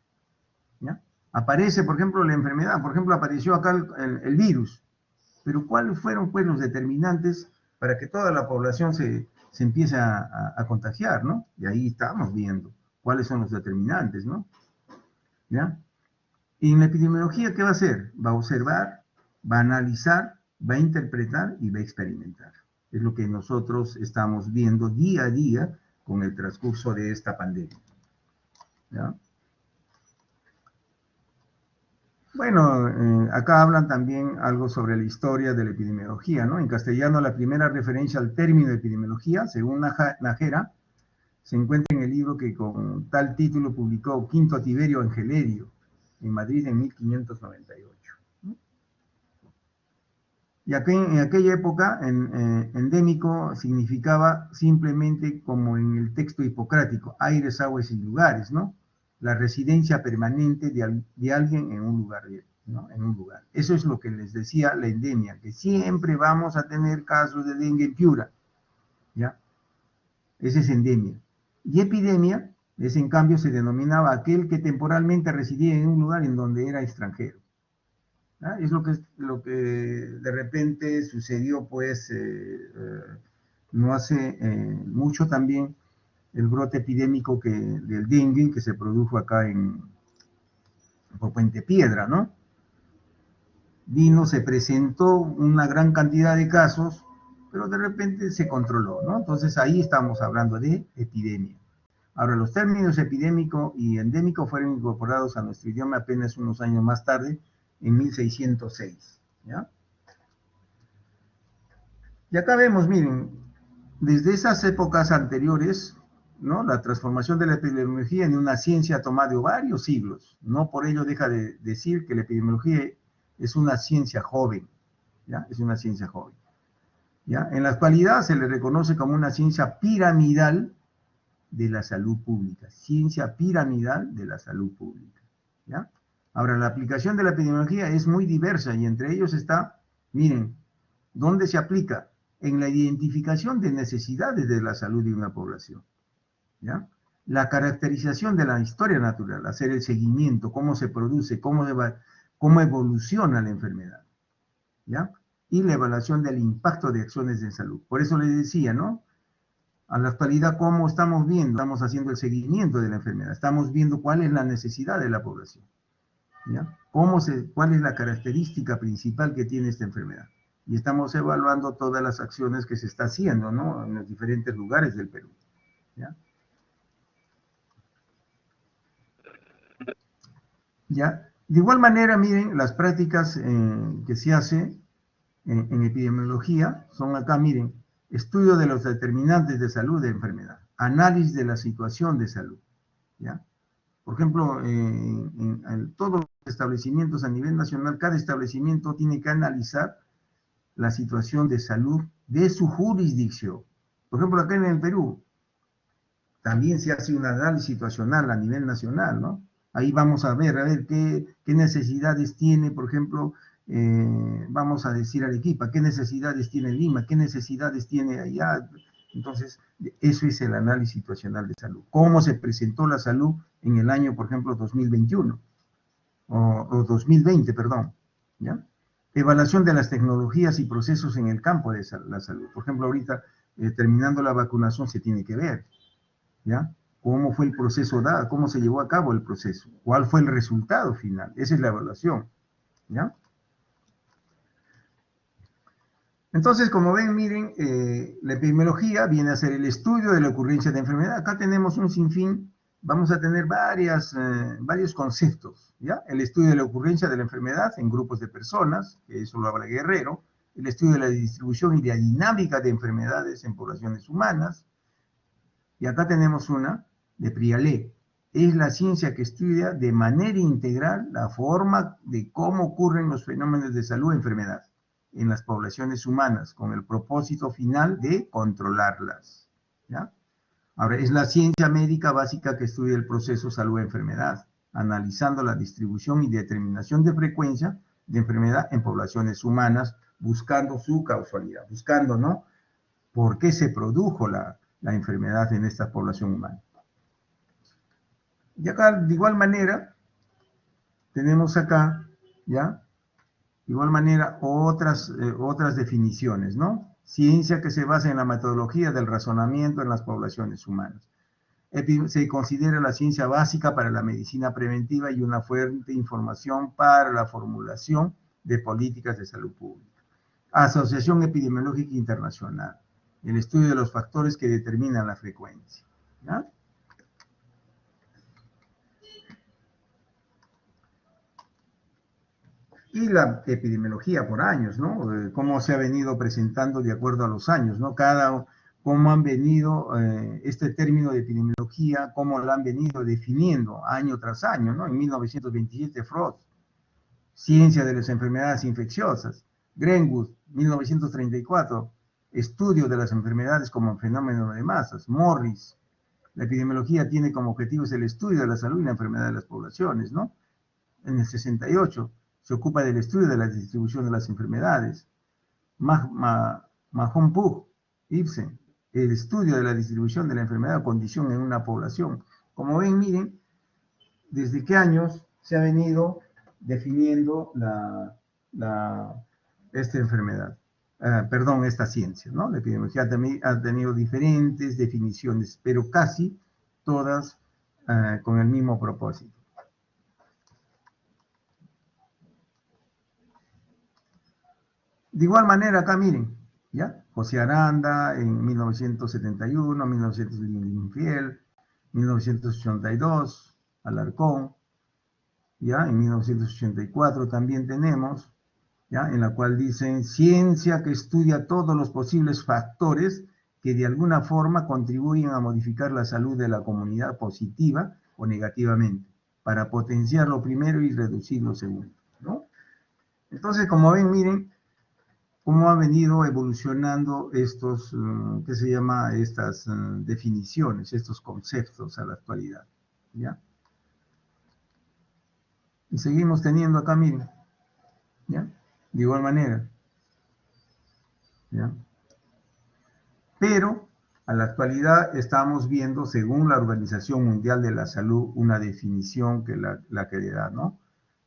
¿ya? Aparece, por ejemplo, la enfermedad, por ejemplo, apareció acá el virus, pero ¿cuáles fueron, pues, los determinantes para que toda la población se empiece a contagiar, ¿no? Y ahí estamos viendo cuáles son los determinantes, ¿no? ¿Ya? Y en la epidemiología, ¿qué va a hacer? Va a observar, va a analizar, va a interpretar y va a experimentar. Es lo que nosotros estamos viendo día a día con el transcurso de esta pandemia, ¿ya? Bueno, acá hablan también algo sobre la historia de la epidemiología, ¿no? En castellano, la primera referencia al término de epidemiología, según Nájera, se encuentra en el libro que con tal título publicó Quinto Tiberio Angelerio en Madrid en 1598. Y en aquella época, endémico significaba simplemente, como en el texto hipocrático, aires, aguas y lugares, ¿no? La residencia permanente de alguien en un lugar ¿no? En un lugar. Eso es lo que les decía la endemia, que siempre vamos a tener casos de dengue en Piura, ¿ya? Esa es endemia. Y epidemia, es en cambio se denominaba aquel que temporalmente residía en un lugar en donde era extranjero. ¿Ah? Es lo que de repente sucedió, pues, no hace mucho también, el brote epidémico del dengue que se produjo acá por Puente Piedra, ¿no? Vino, se presentó una gran cantidad de casos, pero de repente se controló, ¿no? Entonces ahí estamos hablando de epidemia. Ahora, los términos epidémico y endémico fueron incorporados a nuestro idioma apenas unos años más tarde, en 1606, ¿ya? Y acá vemos, miren, desde esas épocas anteriores, ¿no? La transformación de la epidemiología en una ciencia ha tomado varios siglos. No por ello deja de decir que la epidemiología es una ciencia joven, ¿ya? Es una ciencia joven, ¿ya? En la actualidad se le reconoce como una ciencia piramidal de la salud pública. Ciencia piramidal de la salud pública, ¿ya? Ahora, la aplicación de la epidemiología es muy diversa y entre ellos está, miren, ¿dónde se aplica? En la identificación de necesidades de la salud de una población, ¿ya? La caracterización de la historia natural, hacer el seguimiento, cómo se produce, cómo evoluciona la enfermedad, ¿ya? Y la evaluación del impacto de acciones de salud. Por eso les decía, ¿no? A la actualidad, ¿cómo estamos viendo? Estamos haciendo el seguimiento de la enfermedad, estamos viendo cuál es la necesidad de la población, ¿ya? ¿Cuál es la característica principal que tiene esta enfermedad? Y estamos evaluando todas las acciones que se está haciendo, ¿no? En los diferentes lugares del Perú, ¿ya? ¿Ya? De igual manera, miren, las prácticas que se hace en epidemiología son acá, miren, estudio de los determinantes de salud de enfermedad, análisis de la situación de salud, ¿ya? Por ejemplo, en todos los establecimientos a nivel nacional, cada establecimiento tiene que analizar la situación de salud de su jurisdicción. Por ejemplo, acá en el Perú, también se hace un análisis situacional a nivel nacional, ¿no? Ahí vamos a ver qué necesidades tiene, por ejemplo, vamos a decir Arequipa, qué necesidades tiene Lima, qué necesidades tiene allá. Entonces, eso es el análisis situacional de salud. ¿Cómo se presentó la salud en el año, por ejemplo, 2021? O 2020, perdón, ¿ya? Evaluación de las tecnologías y procesos en el campo de la salud. Por ejemplo, ahorita, terminando la vacunación, se tiene que ver, ¿ya? ¿Cómo fue el proceso dado? ¿Cómo se llevó a cabo el proceso? ¿Cuál fue el resultado final? Esa es la evaluación, ¿ya? Entonces, como ven, miren, la epidemiología viene a ser el estudio de la ocurrencia de enfermedad. Acá tenemos un sinfín, vamos a tener varios conceptos, ¿ya? El estudio de la ocurrencia de la enfermedad en grupos de personas, que eso lo habla Guerrero, el estudio de la distribución y la dinámica de enfermedades en poblaciones humanas, y acá tenemos una de Prialé, es la ciencia que estudia de manera integral la forma de cómo ocurren los fenómenos de salud y enfermedad en las poblaciones humanas, con el propósito final de controlarlas, ¿ya? Ahora, es la ciencia médica básica que estudia el proceso salud-enfermedad, analizando la distribución y determinación de frecuencia de enfermedad en poblaciones humanas, buscando su causalidad, buscando, ¿no?, por qué se produjo la enfermedad en esta población humana. Y acá, de igual manera, tenemos acá, ¿ya?, de igual manera, otras definiciones, ¿no? Ciencia que se basa en la metodología del razonamiento en las poblaciones humanas. Se considera la ciencia básica para la medicina preventiva y una fuente de información para la formulación de políticas de salud pública. Asociación Epidemiológica Internacional, el estudio de los factores que determinan la frecuencia, ¿ya? Y la epidemiología por años, ¿no? Cómo se ha venido presentando de acuerdo a los años, ¿no? Cómo han venido este término de epidemiología, cómo lo han venido definiendo año tras año, ¿no? En 1927, Frost, Ciencia de las enfermedades infecciosas. Greenwood, 1934, Estudio de las enfermedades como fenómeno de masas. Morris, la epidemiología tiene como objetivos el estudio de la salud y la enfermedad de las poblaciones, ¿no? En el 68, se ocupa del estudio de la distribución de las enfermedades. Mahon Puch, Ibsen, el estudio de la distribución de la enfermedad o condición en una población. Como ven, miren, desde qué años se ha venido definiendo esta enfermedad, esta ciencia, ¿no? La epidemiología ha tenido diferentes definiciones, pero casi todas con el mismo propósito. De igual manera, acá miren, ¿ya? José Aranda en 1971, 1900 Linfiel, 1982, Alarcón, ¿ya? En 1984 también tenemos, ¿ya? En la cual dicen, ciencia que estudia todos los posibles factores que de alguna forma contribuyen a modificar la salud de la comunidad positiva o negativamente, para potenciar lo primero y reducir lo segundo, ¿no? Entonces, como ven, miren, cómo ha venido evolucionando estas definiciones, estos conceptos a la actualidad, ¿ya? Y seguimos teniendo acá, miren, ¿ya? De igual manera, ¿ya? Pero, a la actualidad estamos viendo, según la Organización Mundial de la Salud, una definición que la que le da, ¿no?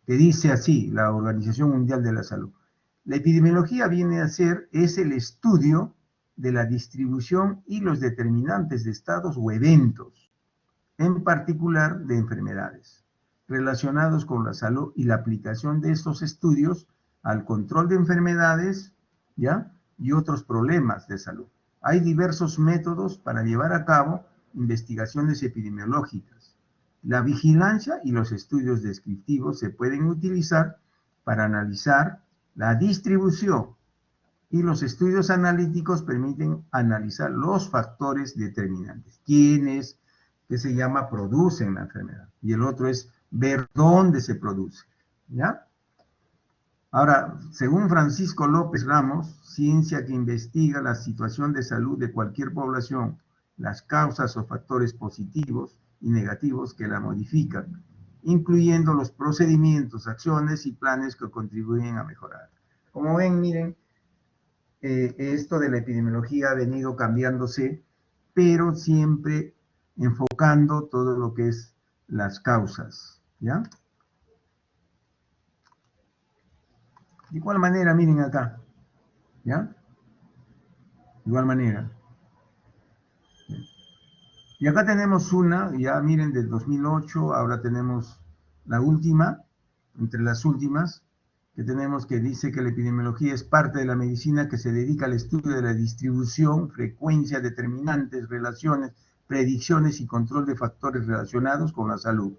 Que dice así, la Organización Mundial de la Salud. La epidemiología viene a ser, es el estudio de la distribución y los determinantes de estados o eventos, en particular de enfermedades, relacionados con la salud y la aplicación de estos estudios al control de enfermedades, ¿ya? Y otros problemas de salud. Hay diversos métodos para llevar a cabo investigaciones epidemiológicas. La vigilancia y los estudios descriptivos se pueden utilizar para analizar la distribución, y los estudios analíticos permiten analizar los factores determinantes. ¿Quiénes, que se llama, producen la enfermedad? Y el otro es ver dónde se produce, ¿ya? Ahora, según Francisco López Ramos, ciencia que investiga la situación de salud de cualquier población, las causas o factores positivos y negativos que la modifican, incluyendo los procedimientos, acciones y planes que contribuyen a mejorar. Como ven, miren, esto de la epidemiología ha venido cambiándose, pero siempre enfocando todo lo que es las causas, ¿ya? De igual manera, miren acá, ¿ya? De igual manera. Y acá tenemos una, ya miren, del 2008, ahora tenemos la última, entre las últimas, que tenemos, que dice que la epidemiología es parte de la medicina que se dedica al estudio de la distribución, frecuencia, determinantes, relaciones, predicciones y control de factores relacionados con la salud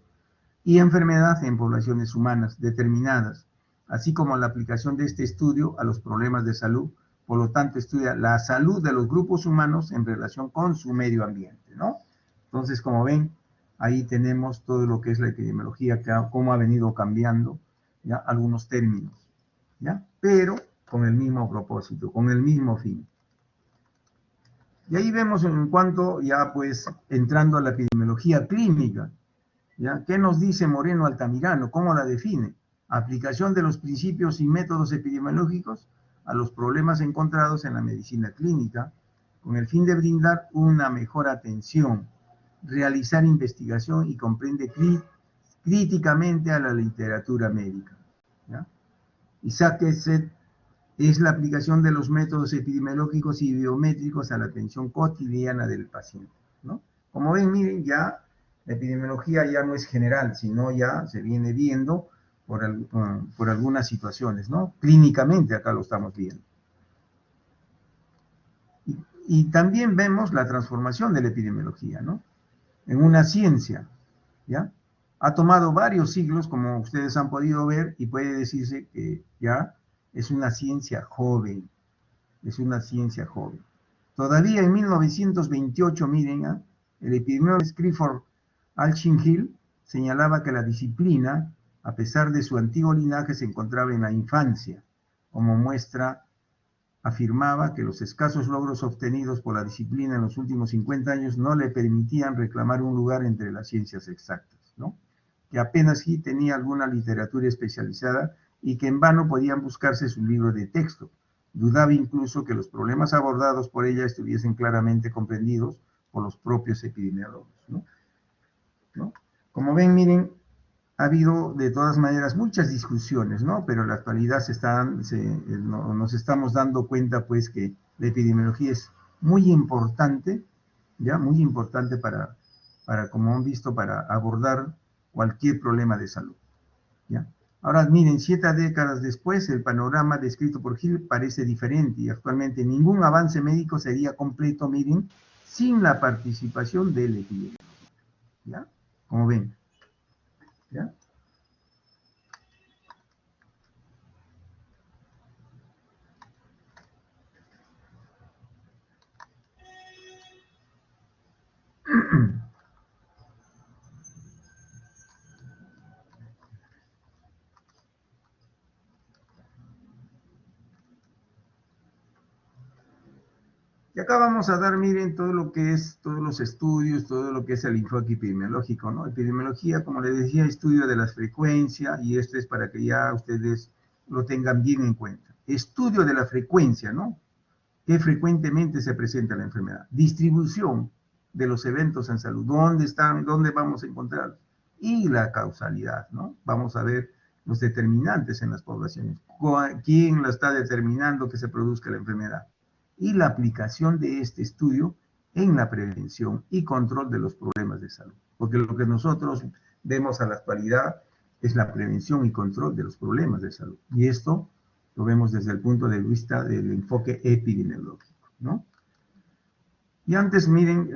y enfermedad en poblaciones humanas determinadas, así como la aplicación de este estudio a los problemas de salud. Por lo tanto, estudia la salud de los grupos humanos en relación con su medio ambiente, ¿no? Entonces, como ven, ahí tenemos todo lo que es la epidemiología, cómo ha venido cambiando, ¿ya? Algunos términos, ¿ya? Pero con el mismo propósito, con el mismo fin. Y ahí vemos en cuanto, ya pues, entrando a la epidemiología clínica, ¿ya? ¿Qué nos dice Moreno Altamirano? ¿Cómo la define? Aplicación de los principios y métodos epidemiológicos a los problemas encontrados en la medicina clínica, con el fin de brindar una mejor atención, realizar investigación y comprende críticamente a la literatura médica, ¿ya? Isaac Eset es la aplicación de los métodos epidemiológicos y biométricos a la atención cotidiana del paciente, ¿no? Como ven, miren, ya la epidemiología ya no es general, sino ya se viene viendo por algunas situaciones, ¿no? Clínicamente acá lo estamos viendo. Y también vemos la transformación de la epidemiología, ¿no? En una ciencia, ¿ya? Ha tomado varios siglos, como ustedes han podido ver, y puede decirse que ya es una ciencia joven, es una ciencia joven. Todavía en 1928, miren, ¿eh? El epidemiólogo Clifford Alchin-Hill señalaba que la disciplina, a pesar de su antiguo linaje, se encontraba en la infancia. Como muestra, afirmaba que los escasos logros obtenidos por la disciplina en los últimos 50 años no le permitían reclamar un lugar entre las ciencias exactas, ¿no? Que apenas sí tenía alguna literatura especializada y que en vano podían buscarse su libro de texto. Dudaba incluso que los problemas abordados por ella estuviesen claramente comprendidos por los propios epidemiólogos, ¿no? Como ven, miren, ha habido de todas maneras muchas discusiones, ¿no? Pero en la actualidad nos estamos dando cuenta, pues, que la epidemiología es muy importante, ¿ya? Muy importante para, como han visto, para abordar cualquier problema de salud, ¿ya? Ahora, miren, 7 décadas después, el panorama descrito por Hill parece diferente y actualmente ningún avance médico sería completo, miren, sin la participación del epidemiólogo, ¿ya? Como ven, ¿ya? Y acá vamos a dar, miren, todo lo que es, todos los estudios, todo lo que es el enfoque epidemiológico, ¿no? Epidemiología, como les decía, estudio de las frecuencias, y esto es para que ya ustedes lo tengan bien en cuenta. Estudio de la frecuencia, ¿no? ¿Qué frecuentemente se presenta la enfermedad? Distribución de los eventos en salud, ¿dónde están, dónde vamos a encontrarlos? Y la causalidad, ¿no? Vamos a ver los determinantes en las poblaciones. ¿Quién la está determinando que se produzca la enfermedad? Y la aplicación de este estudio en la prevención y control de los problemas de salud. Porque lo que nosotros vemos a la actualidad es la prevención y control de los problemas de salud. Y esto lo vemos desde el punto de vista del enfoque epidemiológico, ¿no? Y antes, miren,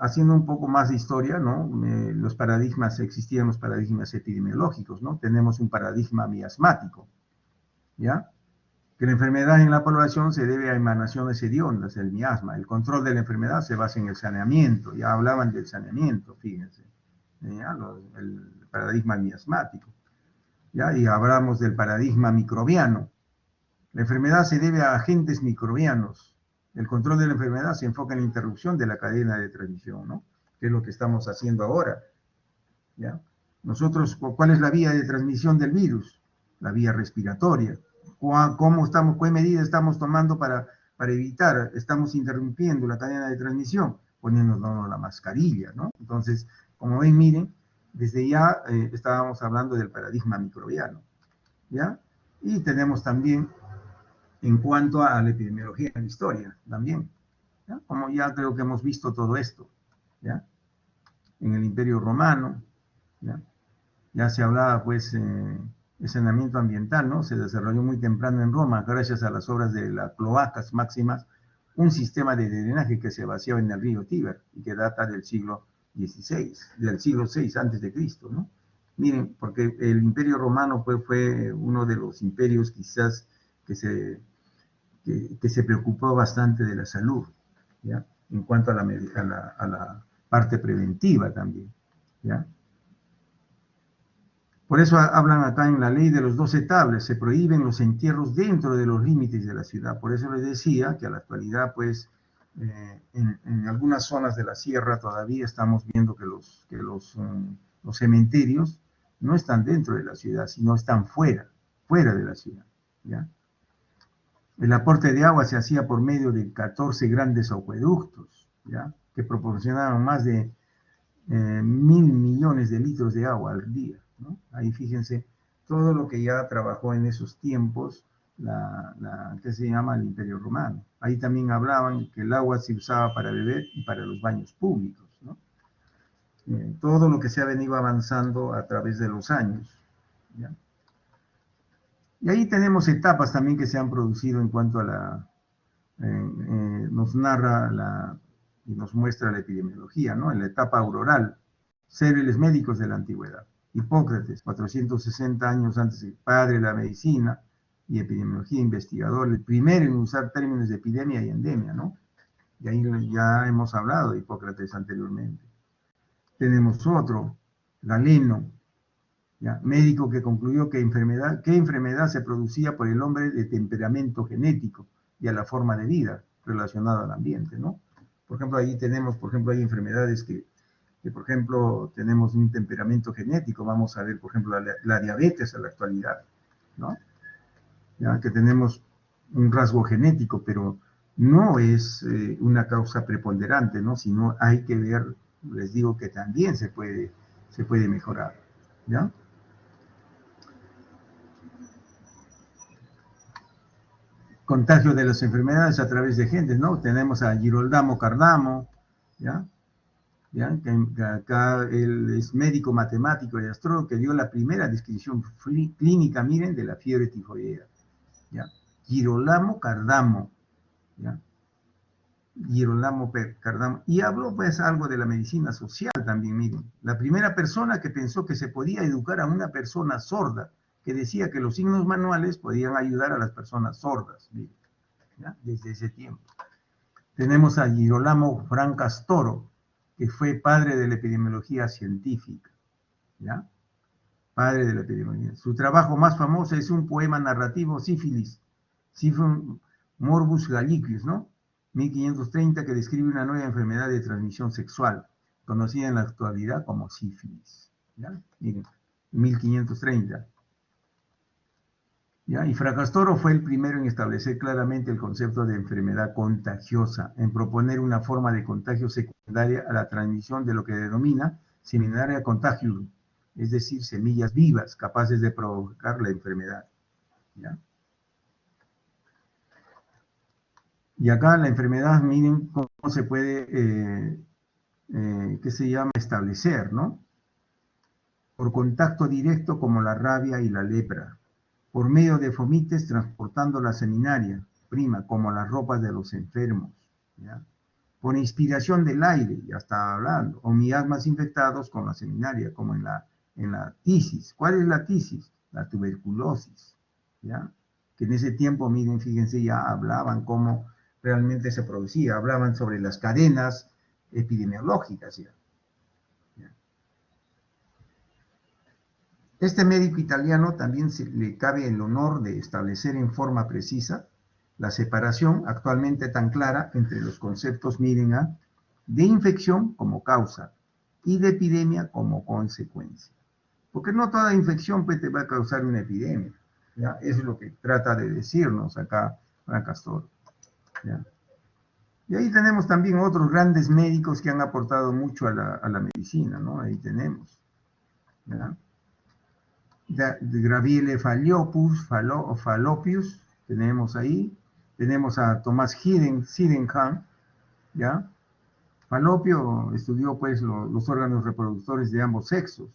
haciendo un poco más de historia, ¿no? Existían los paradigmas epidemiológicos, ¿no? Tenemos un paradigma miasmático, ¿ya? Que la enfermedad en la población se debe a emanaciones hediondas, el miasma. El control de la enfermedad se basa en el saneamiento. Ya hablaban del saneamiento, fíjense. El paradigma miasmático. ¿Ya? Y hablamos del paradigma microbiano. La enfermedad se debe a agentes microbianos. El control de la enfermedad se enfoca en la interrupción de la cadena de transmisión, ¿no? Que es lo que estamos haciendo ahora. ¿Ya? Nosotros, ¿cuál es la vía de transmisión del virus? La vía respiratoria. ¿Qué medidas estamos tomando para evitar? Estamos interrumpiendo la cadena de transmisión, poniéndonos la mascarilla, ¿no? Entonces, como ven, miren, desde ya estábamos hablando del paradigma microbiano, ¿ya? Y tenemos también, en cuanto a la epidemiología en la historia, también, ¿ya? Como ya creo que hemos visto todo esto, ¿ya? En el Imperio Romano, ¿ya? Ya se hablaba, pues, el saneamiento ambiental, ¿no? Se desarrolló muy temprano en Roma, gracias a las obras de las cloacas máximas, un sistema de drenaje que se vaciaba en el río Tíber y que data del siglo XVI, del siglo VI antes de Cristo, ¿no? Miren, porque el Imperio Romano fue uno de los imperios quizás que se preocupó bastante de la salud, ¿ya? En cuanto a la parte preventiva también, ¿ya? Por eso hablan acá en la ley de los 12 tablas, se prohíben los entierros dentro de los límites de la ciudad. Por eso les decía que a la actualidad, pues, en algunas zonas de la sierra todavía estamos viendo que los cementerios no están dentro de la ciudad, sino están fuera de la ciudad, ¿ya? El aporte de agua se hacía por medio de 14 grandes acueductos, ¿ya? Que proporcionaban más de 1.000 millones de litros de agua al día, ¿no? Ahí fíjense todo lo que ya trabajó en esos tiempos ¿qué se llama? El Imperio Romano. Ahí también hablaban que el agua se usaba para beber y para los baños públicos, ¿no? Todo lo que se ha venido avanzando a través de los años, ¿ya? Y ahí tenemos etapas también que se han producido en cuanto a nos narra y nos muestra la epidemiología, ¿no? En la etapa auroral, céleres médicos de la antigüedad. Hipócrates, 460 años antes, el padre de la medicina y epidemiología, investigador, el primero en usar términos de epidemia y endemia, ¿no? Y ahí ya hemos hablado de Hipócrates anteriormente. Tenemos otro, Galeno, ¿ya? Médico que concluyó qué enfermedad se producía por el hombre de temperamento genético y a la forma de vida relacionada al ambiente, ¿no? Por ejemplo, ahí tenemos, hay enfermedades que por ejemplo, tenemos un temperamento genético. Vamos a ver, por ejemplo, la diabetes en la actualidad, ¿no? Ya que tenemos un rasgo genético, pero no es una causa preponderante, ¿no? Sino hay que ver, les digo que también se puede mejorar, ¿ya? Contagio de las enfermedades a través de gentes, ¿no? Tenemos a Girolamo Cardamo, ¿ya? ¿Ya? Que acá él es médico, matemático y astrólogo que dio la primera descripción clínica, miren, de la fiebre tifoidea, ¿ya? Girolamo Cardamo, ¿ya? Girolamo Cardamo, y habló pues algo de la medicina social también, miren, la primera persona que pensó que se podía educar a una persona sorda, que decía que los signos manuales podían ayudar a las personas sordas, miren, ¿ya? Desde ese tiempo. Tenemos a Girolamo Francastoro, que fue padre de la epidemiología científica, ¿ya? Padre de la epidemiología. Su trabajo más famoso es un poema narrativo, Sífilis, Syphon Morbus Gallicus, ¿no? 1530, que describe una nueva enfermedad de transmisión sexual, conocida en la actualidad como sífilis, ¿ya? Miren, 1530. ¿Ya? Y Fracastoro fue el primero en establecer claramente el concepto de enfermedad contagiosa, en proponer una forma de contagio secundaria a la transmisión de lo que denomina seminaria contagium, es decir, semillas vivas capaces de provocar la enfermedad, ¿ya? Y acá la enfermedad, miren cómo se puede, ¿qué se llama? Establecer, ¿no? Por contacto directo como la rabia y la lepra, por medio de fomites transportando la seminaria prima, como las ropas de los enfermos, ¿ya? Por inspiración del aire, ya estaba hablando, o miasmas infectados con la seminaria, como en la tisis. ¿Cuál es la tisis? La tuberculosis, ¿ya? Que en ese tiempo, miren, fíjense, ya hablaban cómo realmente se producía, hablaban sobre las cadenas epidemiológicas, ¿ya? Este médico italiano también le cabe el honor de establecer en forma precisa la separación actualmente tan clara entre los conceptos, miren, de infección como causa y de epidemia como consecuencia. Porque no toda infección pues, te va a causar una epidemia, ¿ya? Eso es lo que trata de decirnos acá Fracastoro, ¿ya? Y ahí tenemos también otros grandes médicos que han aportado mucho a la medicina, ¿no? Ahí tenemos, ¿ya? De Gabriele Fallopius, tenemos ahí, tenemos a Tomás Sydenham, ¿ya? Falopio estudió pues los órganos reproductores de ambos sexos,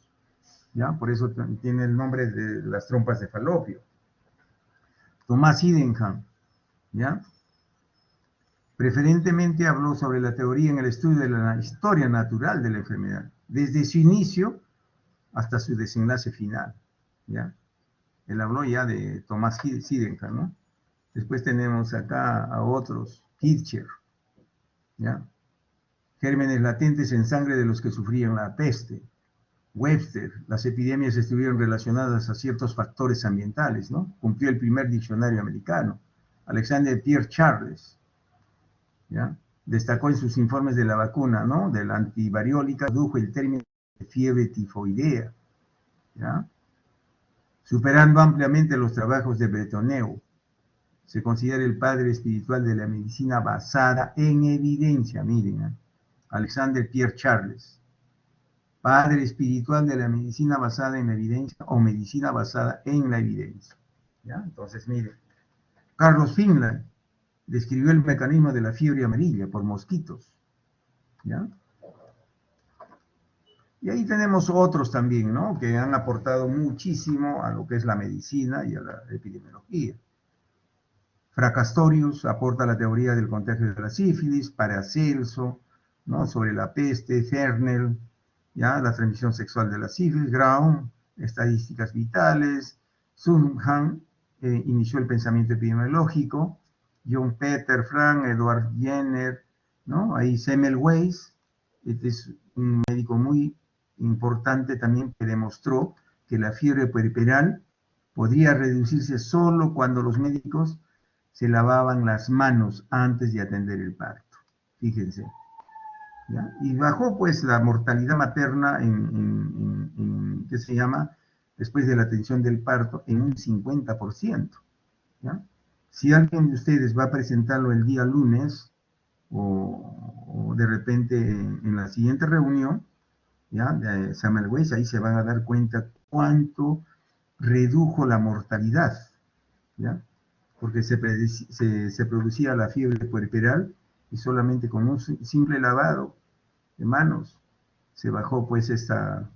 ¿ya? Por eso tiene el nombre de las trompas de Falopio. Tomás Sydenham, ¿ya? Preferentemente habló sobre la teoría en el estudio de la historia natural de la enfermedad, desde su inicio hasta su desenlace final, ¿ya? Él habló ya de Tomás Sydenham, ¿no? Después tenemos acá a otros, Kircher, ¿ya? Gérmenes latentes en sangre de los que sufrían la peste. Webster, las epidemias estuvieron relacionadas a ciertos factores ambientales, ¿no? Cumplió el primer diccionario americano. Alexander Pierre Charles, ¿ya? Destacó en sus informes de la vacuna, ¿no? De la antivariólica, produjo el término de fiebre tifoidea, ¿ya? Superando ampliamente los trabajos de Bretonneau. Se considera el padre espiritual de la medicina basada en evidencia, miren, ¿eh? Alexander Pierre Charles, padre espiritual de la medicina basada en la evidencia o medicina basada en la evidencia, ¿ya? Entonces, miren, Carlos Finlay describió el mecanismo de la fiebre amarilla por mosquitos, ¿ya? Y ahí tenemos otros también, ¿no? Que han aportado muchísimo a lo que es la medicina y a la epidemiología. Fracastorius aporta la teoría del contagio de la sífilis, Paracelso, ¿no? Sobre la peste, Fernel, ¿ya? La transmisión sexual de la sífilis, Graun, estadísticas vitales, Sunham inició el pensamiento epidemiológico, John Peter Frank, Edward Jenner, ¿no? Ahí Semmelweis, este es un médico muy importante también que demostró que la fiebre puerperal podría reducirse solo cuando los médicos se lavaban las manos antes de atender el parto. Fíjense, ¿ya? Y bajó pues la mortalidad materna ¿qué se llama? después de la atención del parto en un 50%. ¿Ya? Si alguien de ustedes va a presentarlo el día lunes o de repente en la siguiente reunión, ¿ya? De Semmelweis, ahí se van a dar cuenta cuánto redujo la mortalidad, ¿ya? Porque se producía la fiebre puerperal y solamente con un simple lavado de manos se bajó pues esta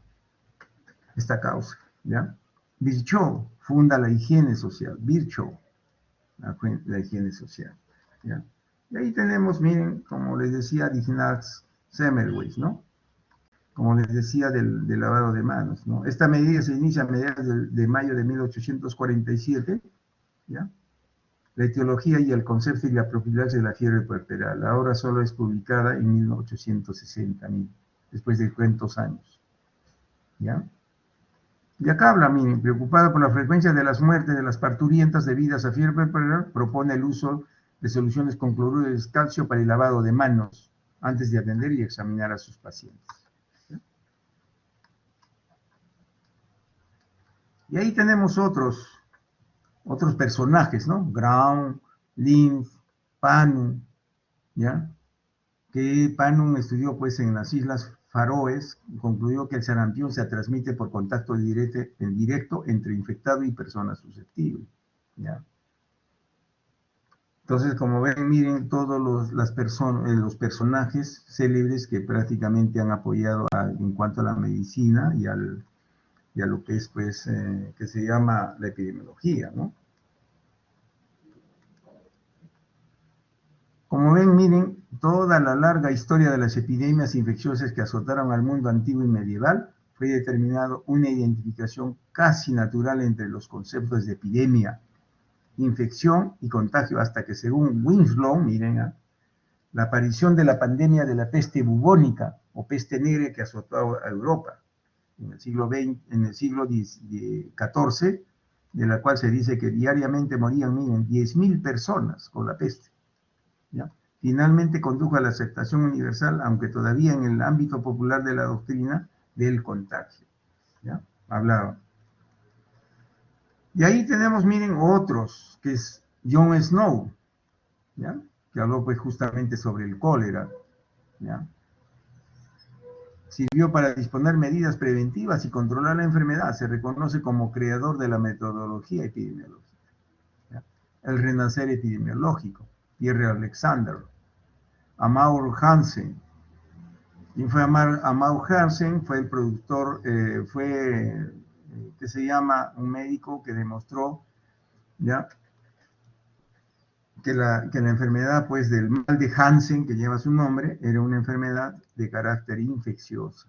causa, ¿ya? Virchow funda la higiene social, Virchow, la higiene social, ¿ya? Y ahí tenemos, miren, como les decía, Ignaz Semmelweis, ¿no? Como les decía, del lavado de manos, ¿no? Esta medida se inicia a mediados de mayo de 1847, ¿ya? La etiología y el concepto y la profilaxis de la fiebre puerperal. Ahora solo es publicada en 1860, después de cuántos años, ¿ya? Y acá habla, miren, preocupada por la frecuencia de las muertes de las parturientas debidas a fiebre puerperal, propone el uso de soluciones con cloruro de calcio para el lavado de manos antes de atender y examinar a sus pacientes. Y ahí tenemos otros personajes, ¿no? Graun, Linz, Panum, ¿ya? Que Panum estudió pues en las Islas Faroes y concluyó que el sarampión se transmite por contacto directo entre infectado y persona susceptible, ¿ya? Entonces, como ven, miren todos los personajes célebres que prácticamente han apoyado en cuanto a la medicina y a lo que es, pues, que se llama la epidemiología, ¿no? Como ven, miren, toda la larga historia de las epidemias infecciosas que azotaron al mundo antiguo y medieval fue determinado una identificación casi natural entre los conceptos de epidemia, infección y contagio, hasta que según Winslow, miren, la aparición de la pandemia de la peste bubónica o peste negra que azotó a Europa en el siglo XIV, de la cual se dice que diariamente morían, miren, 10.000 personas con la peste, ¿ya? Finalmente condujo a la aceptación universal, aunque todavía en el ámbito popular de la doctrina del contagio, ¿ya? Hablaba. Y ahí tenemos, miren, otros, que es John Snow, ¿ya? Que habló pues justamente sobre el cólera, ¿ya? Sirvió para disponer medidas preventivas y controlar la enfermedad. Se reconoce como creador de la metodología epidemiológica, ¿ya? El renacer epidemiológico, Pierre Alexander, Amau Hansen. Y fue Amau Hansen, fue el productor, que se llama un médico que demostró, ¿ya? Que la enfermedad, pues, del mal de Hansen, que lleva su nombre, era una enfermedad de carácter infeccioso.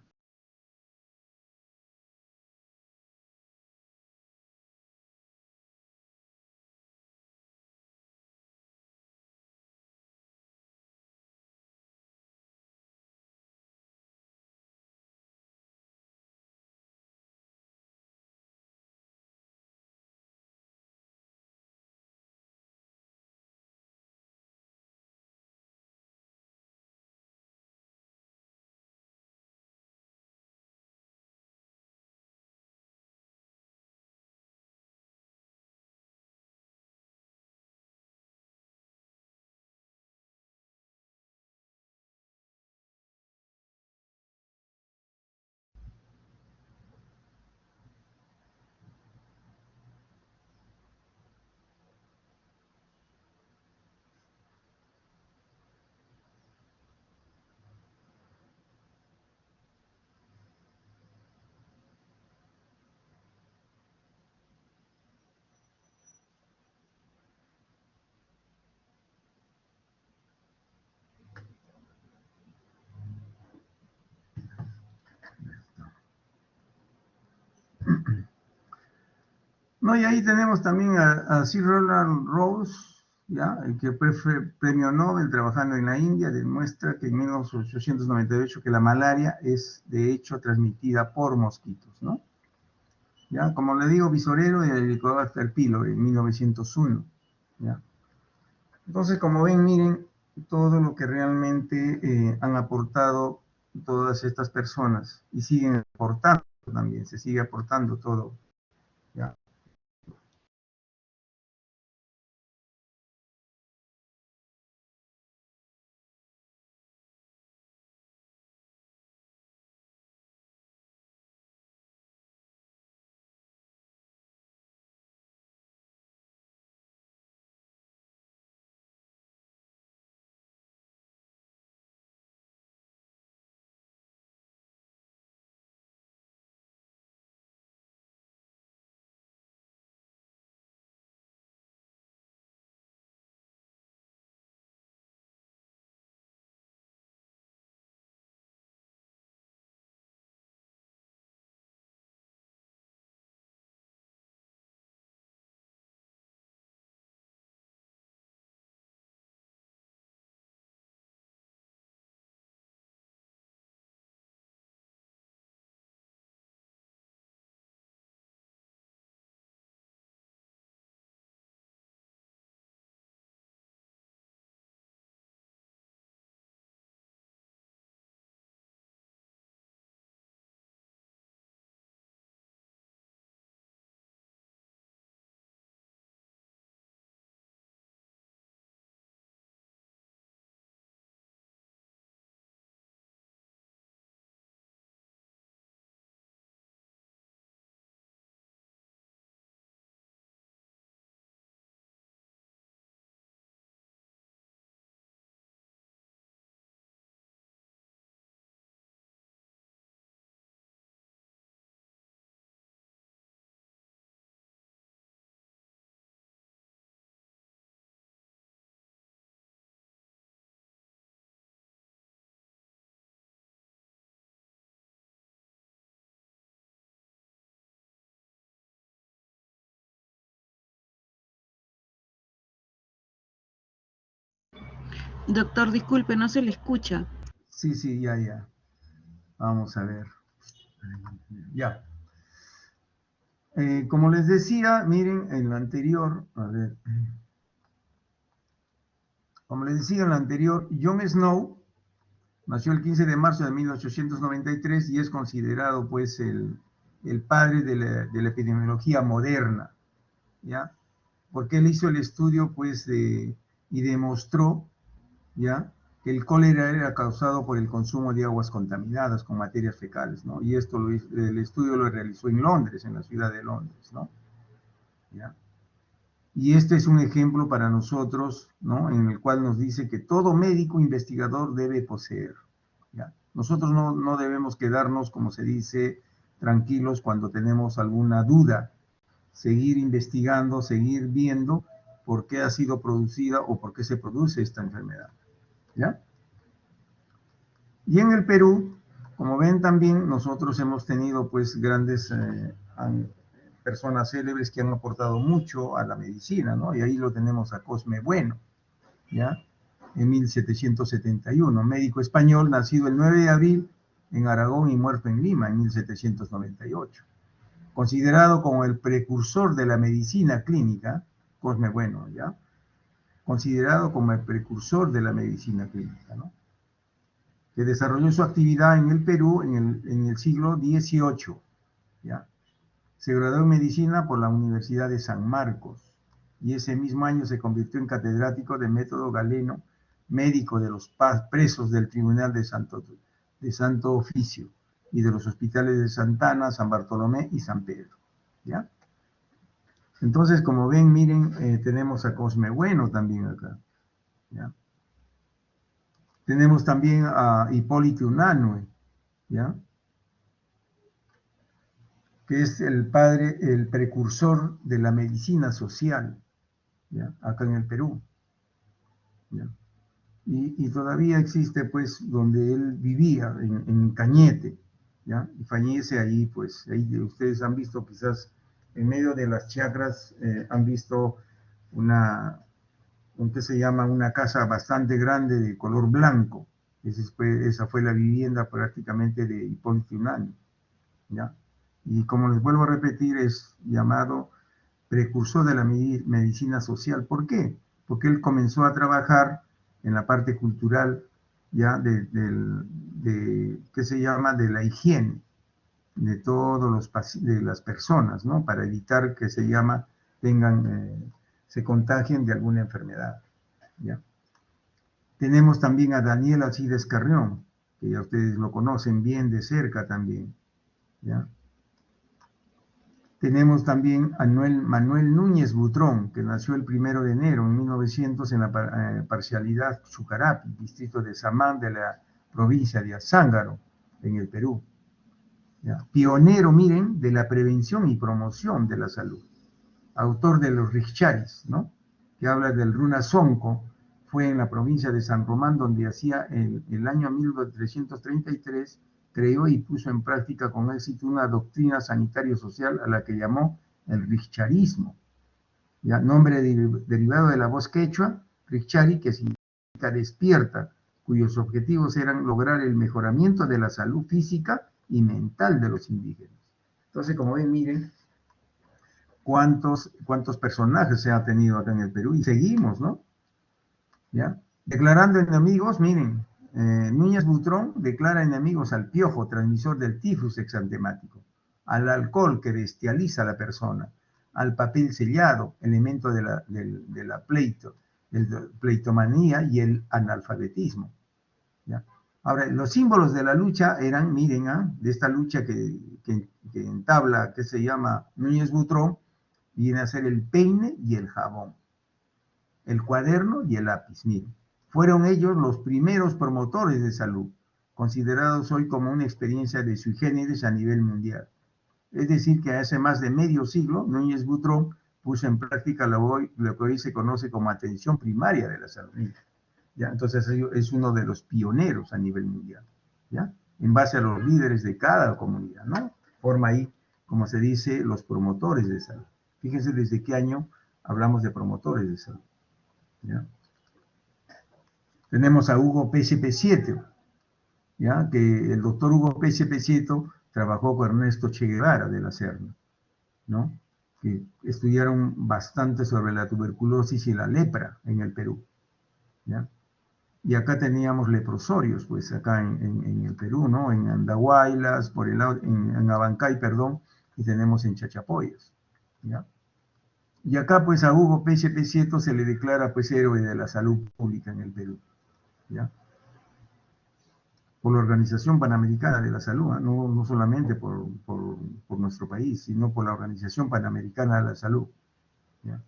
No, y ahí tenemos también a Sir Roland Rose, ¿ya? El que fue premio Nobel trabajando en la India, demuestra que en 1898 que la malaria es de hecho transmitida por mosquitos, ¿no? ¿Ya? Como le digo, Visorelo y el Helicobacter pylori en 1901, ¿ya? Entonces, como ven, miren todo lo que realmente han aportado todas estas personas y siguen aportando también, se sigue aportando todo Doctor, disculpe, no se le escucha. Sí, ya. Vamos a ver. Ya. Como les decía, miren, en la anterior, a ver. Como les decía en la anterior, John Snow nació el 15 de marzo de 1893 y es considerado, pues, el padre de la epidemiología moderna, ¿ya? Porque él hizo el estudio, pues, y demostró, ¿ya?, que el cólera era causado por el consumo de aguas contaminadas con materias fecales, ¿no? Y el estudio lo realizó en Londres, en la ciudad de Londres, ¿no? ¿Ya? Y este es un ejemplo para nosotros, ¿no?, en el cual nos dice que todo médico investigador debe poseer, ¿ya? Nosotros no debemos quedarnos, como se dice, tranquilos cuando tenemos alguna duda, seguir investigando, seguir viendo por qué ha sido producida o por qué se produce esta enfermedad, ¿ya? Y en el Perú, como ven también, nosotros hemos tenido pues grandes personas célebres que han aportado mucho a la medicina, ¿no? Y ahí lo tenemos a Cosme Bueno, ¿ya? En 1771, médico español, nacido el 9 de abril en Aragón y muerto en Lima en 1798. Considerado como el precursor de la medicina clínica, Cosme Bueno, ¿ya? Considerado como el precursor de la medicina clínica, ¿no? Que desarrolló su actividad en el Perú en el siglo XVIII, ¿ya? Se graduó en medicina por la Universidad de San Marcos y ese mismo año se convirtió en catedrático de método galeno, médico de los presos del Tribunal de Santo Oficio y de los hospitales de Santa Ana, San Bartolomé y San Pedro, ¿ya? Entonces, como ven, miren, tenemos a Cosme Bueno también acá, ¿ya? Tenemos también a Hipólito Unanue, ¿ya?, que es el padre, el precursor de la medicina social, ¿ya?, acá en el Perú, ¿ya? Y todavía existe, pues, donde él vivía, en Cañete, ¿ya? Y fallece ahí, pues, ahí ustedes han visto quizás en medio de las chacras, han visto ¿qué se llama? Una casa bastante grande de color blanco. Esa fue la vivienda prácticamente de Hipólito Unanue, ¿ya? Y como les vuelvo a repetir, es llamado precursor de la medicina social. ¿Por qué? Porque él comenzó a trabajar en la parte cultural, ya, ¿qué se llama?, de la higiene de todos de las personas, ¿no?, para evitar que se contagien de alguna enfermedad, ¿ya? Tenemos también a Daniel Alcides Carrión, que ya ustedes lo conocen bien de cerca también, ¿ya? Tenemos también a Manuel Núñez Butrón, que nació el 1 de enero de 1900 en la parcialidad Chucarapi, distrito de Samán de la provincia de Azángaro, en el Perú, ¿ya? Pionero, miren, de la prevención y promoción de la salud. Autor de los Richaris, ¿no?, que habla del Runasonco. Fue en la provincia de San Román donde hacía el año 1333 creó y puso en práctica con éxito una doctrina sanitario-social a la que llamó el richarismo, ¿ya? Nombre derivado de la voz quechua, richari, que significa despierta, cuyos objetivos eran lograr el mejoramiento de la salud física y mental de los indígenas. Entonces, como ven, miren cuántos personajes se ha tenido acá en el Perú y seguimos, ¿no? ¿Ya? Declarando enemigos, miren, Núñez Butrón declara enemigos al piojo, transmisor del tifus exantemático, al alcohol que bestializa a la persona, al papel sellado, elemento de la pleitomanía y el analfabetismo, ¿ya? Ahora, los símbolos de la lucha eran, miren, de esta lucha que entabla, que se llama Núñez Butrón, viene a ser el peine y el jabón, el cuaderno y el lápiz, miren. Fueron ellos los primeros promotores de salud, considerados hoy como una experiencia de sui generis a nivel mundial. Es decir, que hace más de medio siglo, Núñez Butrón puso en práctica lo que hoy se conoce como atención primaria de la salud, ¿ya? Entonces es uno de los pioneros a nivel mundial, ¿ya? En base a los líderes de cada comunidad, ¿no? Forma ahí, como se dice, los promotores de salud. Fíjense desde qué año hablamos de promotores de salud, ¿ya? Tenemos a Hugo Pese Pesieto, ¿ya? Que el doctor Hugo Pese Pesieto trabajó con Ernesto Che Guevara de la Serna, ¿no? Que estudiaron bastante sobre la tuberculosis y la lepra en el Perú, ¿ya? Y acá teníamos leprosorios, pues acá en el Perú, ¿no? En Andahuaylas, por el lado, en Abancay, perdón, y tenemos en Chachapoyas, ¿ya? Y acá pues a Hugo Pese Pesieto se le declara pues héroe de la salud pública en el Perú, ¿ya? Por la Organización Panamericana de la Salud, ¿eh? No solamente por nuestro país, sino por la Organización Panamericana de la Salud, ¿ya?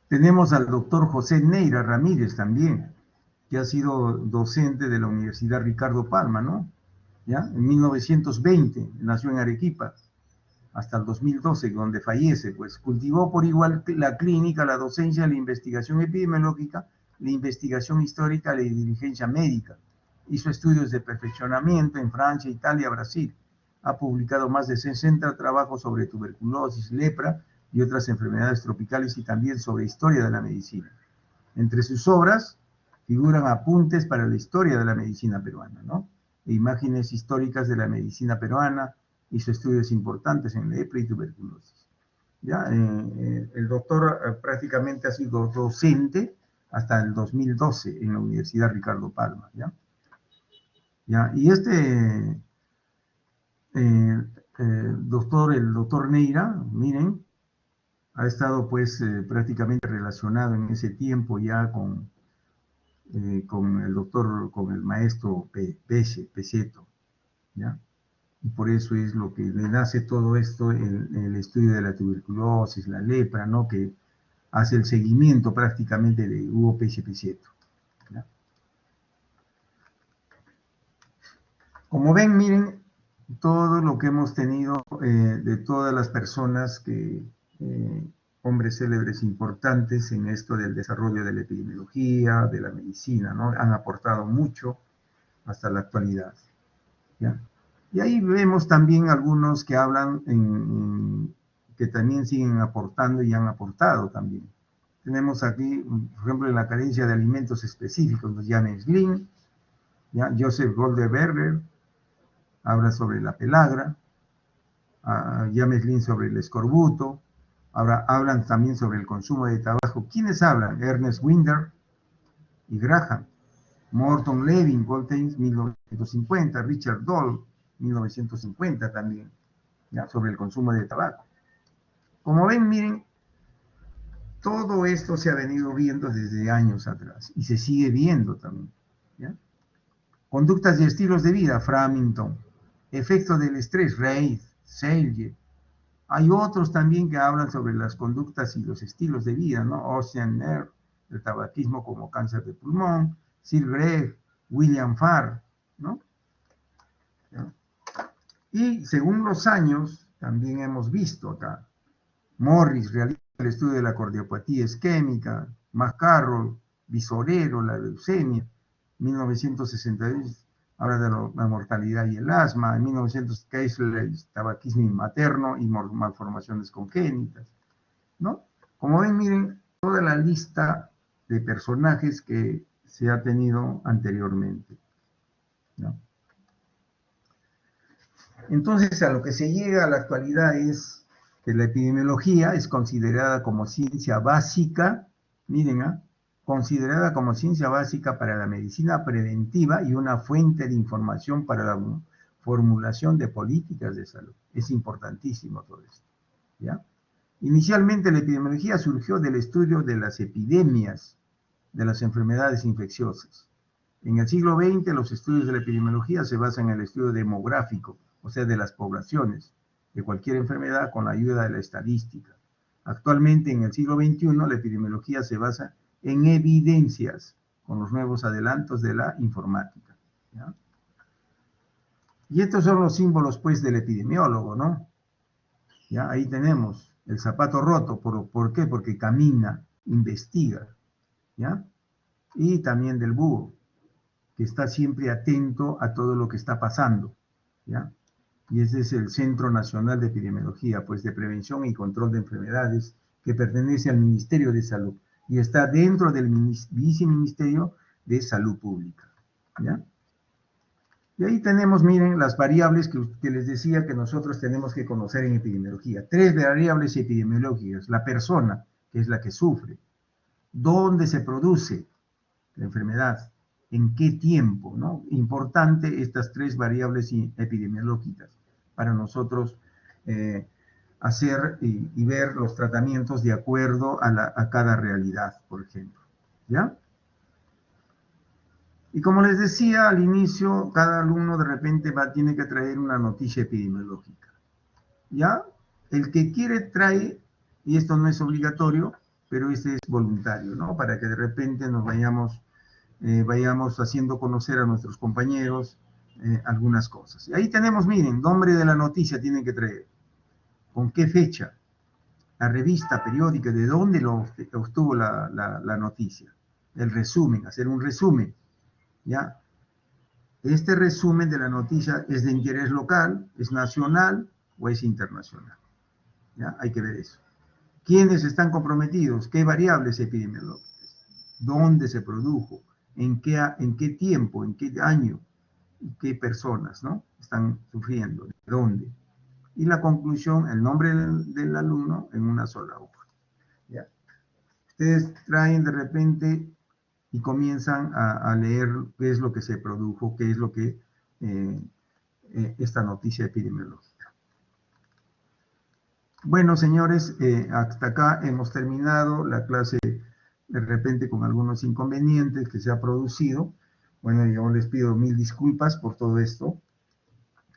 Tenemos al doctor José Neira Ramírez también, que ha sido docente de la Universidad Ricardo Palma, ¿no? ¿Ya? En 1920 nació en Arequipa, hasta el 2012, donde fallece, pues cultivó por igual la clínica, la docencia, la investigación epidemiológica, la investigación histórica, la dirigencia médica. Hizo estudios de perfeccionamiento en Francia, Italia, Brasil. Ha publicado más de 60 trabajos sobre tuberculosis, lepra y otras enfermedades tropicales y también sobre historia de la medicina. Entre sus obras figuran apuntes para la historia de la medicina peruana, ¿no? E imágenes históricas de la medicina peruana. Hizo estudios importantes en lepra y tuberculosis. ¿Ya? El doctor prácticamente ha sido docente hasta el 2012 en la Universidad Ricardo Palma. ¿Ya? ¿Ya? Y el doctor Neira, miren, ha estado pues prácticamente relacionado en ese tiempo ya con el maestro Pesieto, ¿ya? Y por eso es lo que le nace todo esto, el estudio de la tuberculosis, la lepra, ¿no? Que hace el seguimiento prácticamente de Hugo Pese Pesieto, ¿ya? Como ven, miren, todo lo que hemos tenido de todas las personas hombres célebres importantes en esto del desarrollo de la epidemiología, de la medicina, ¿no? Han aportado mucho hasta la actualidad, ¿ya? Y ahí vemos también algunos que hablan, que también siguen aportando y han aportado también. Tenemos aquí, por ejemplo, en la carencia de alimentos específicos, James Lin, ¿ya? Joseph Goldberger habla sobre la pelagra, James Lin sobre el escorbuto, ahora hablan también sobre el consumo de tabaco. ¿Quiénes hablan? Ernest Winder y Graham, Morton Levin, Voltaire, 1950, Richard Dole, 1950 también, ¿ya? Sobre el consumo de tabaco. Como ven, miren, todo esto se ha venido viendo desde años atrás y se sigue viendo también, ¿ya? Conductas y estilos de vida, Framingham. Efecto del estrés, Reid, Selye. Hay otros también que hablan sobre las conductas y los estilos de vida, ¿no? Ocean Nair, el tabaquismo como cáncer de pulmón, Sir Greg, William Farr, ¿no? ¿Ya? Y según los años, también hemos visto acá, Morris realiza el estudio de la cardiopatía isquémica, McCarroll, Visorero, la leucemia, 1962, habla de la mortalidad y el asma, en 1900 Kessler, tabaquismo materno y malformaciones congénitas, ¿no? Como ven, miren, toda la lista de personajes que se ha tenido anteriormente, ¿no? Entonces, a lo que se llega a la actualidad es que la epidemiología es considerada como ciencia básica, miren, considerada como ciencia básica para la medicina preventiva y una fuente de información para la formulación de políticas de salud. Es importantísimo todo esto, ¿ya? Inicialmente la epidemiología surgió del estudio de las epidemias, de las enfermedades infecciosas. En el siglo XX los estudios de la epidemiología se basan en el estudio demográfico, o sea, de las poblaciones, de cualquier enfermedad con la ayuda de la estadística. Actualmente, en el siglo XXI, la epidemiología se basa en evidencias, con los nuevos adelantos de la informática, ¿ya? Y estos son los símbolos, pues, del epidemiólogo, ¿no? ¿Ya? Ahí tenemos el zapato roto, ¿por qué? Porque camina, investiga, ¿ya? Y también del búho, que está siempre atento a todo lo que está pasando, ¿ya? y ese es el Centro Nacional de Epidemiología, pues de Prevención y Control de Enfermedades, que pertenece al Ministerio de Salud y está dentro del Viceministerio de Salud Pública, ¿ya? Y ahí tenemos, miren, las variables que les decía que nosotros tenemos que conocer en epidemiología. 3 variables epidemiológicas. La persona, que es la que sufre. ¿Dónde se produce la enfermedad? ¿En qué tiempo? ¿No? Importante estas 3 variables epidemiológicas para nosotros hacer y ver los tratamientos de acuerdo a cada realidad, por ejemplo. ¿Ya? Y como les decía al inicio, cada alumno de repente tiene que traer una noticia epidemiológica. ¿Ya? El que quiere trae, y esto no es obligatorio, pero este es voluntario, ¿no? Para que de repente nos vayamos haciendo conocer a nuestros compañeros algunas cosas. Y ahí tenemos, miren, nombre de la noticia tienen que traer. ¿Con qué fecha? La revista periódica, ¿de dónde lo obtuvo la noticia? El resumen, hacer un resumen. ¿Ya? Este resumen de la noticia es de interés local, es nacional o es internacional. ¿Ya? Hay que ver eso. ¿Quiénes están comprometidos? ¿Qué variables epidemiológicas? ¿Dónde se produjo? ¿En qué tiempo? ¿En qué año? ¿Y qué personas, ¿no? Están sufriendo? ¿De dónde? Y la conclusión, el nombre del alumno en una sola hoja. ¿Ya? Ustedes traen de repente y comienzan a leer qué es lo que se produjo, qué es lo que esta noticia epidemiológica. Bueno, señores, hasta acá hemos terminado la clase, de repente con algunos inconvenientes que se ha producido. Bueno, yo les pido 1000 disculpas por todo esto,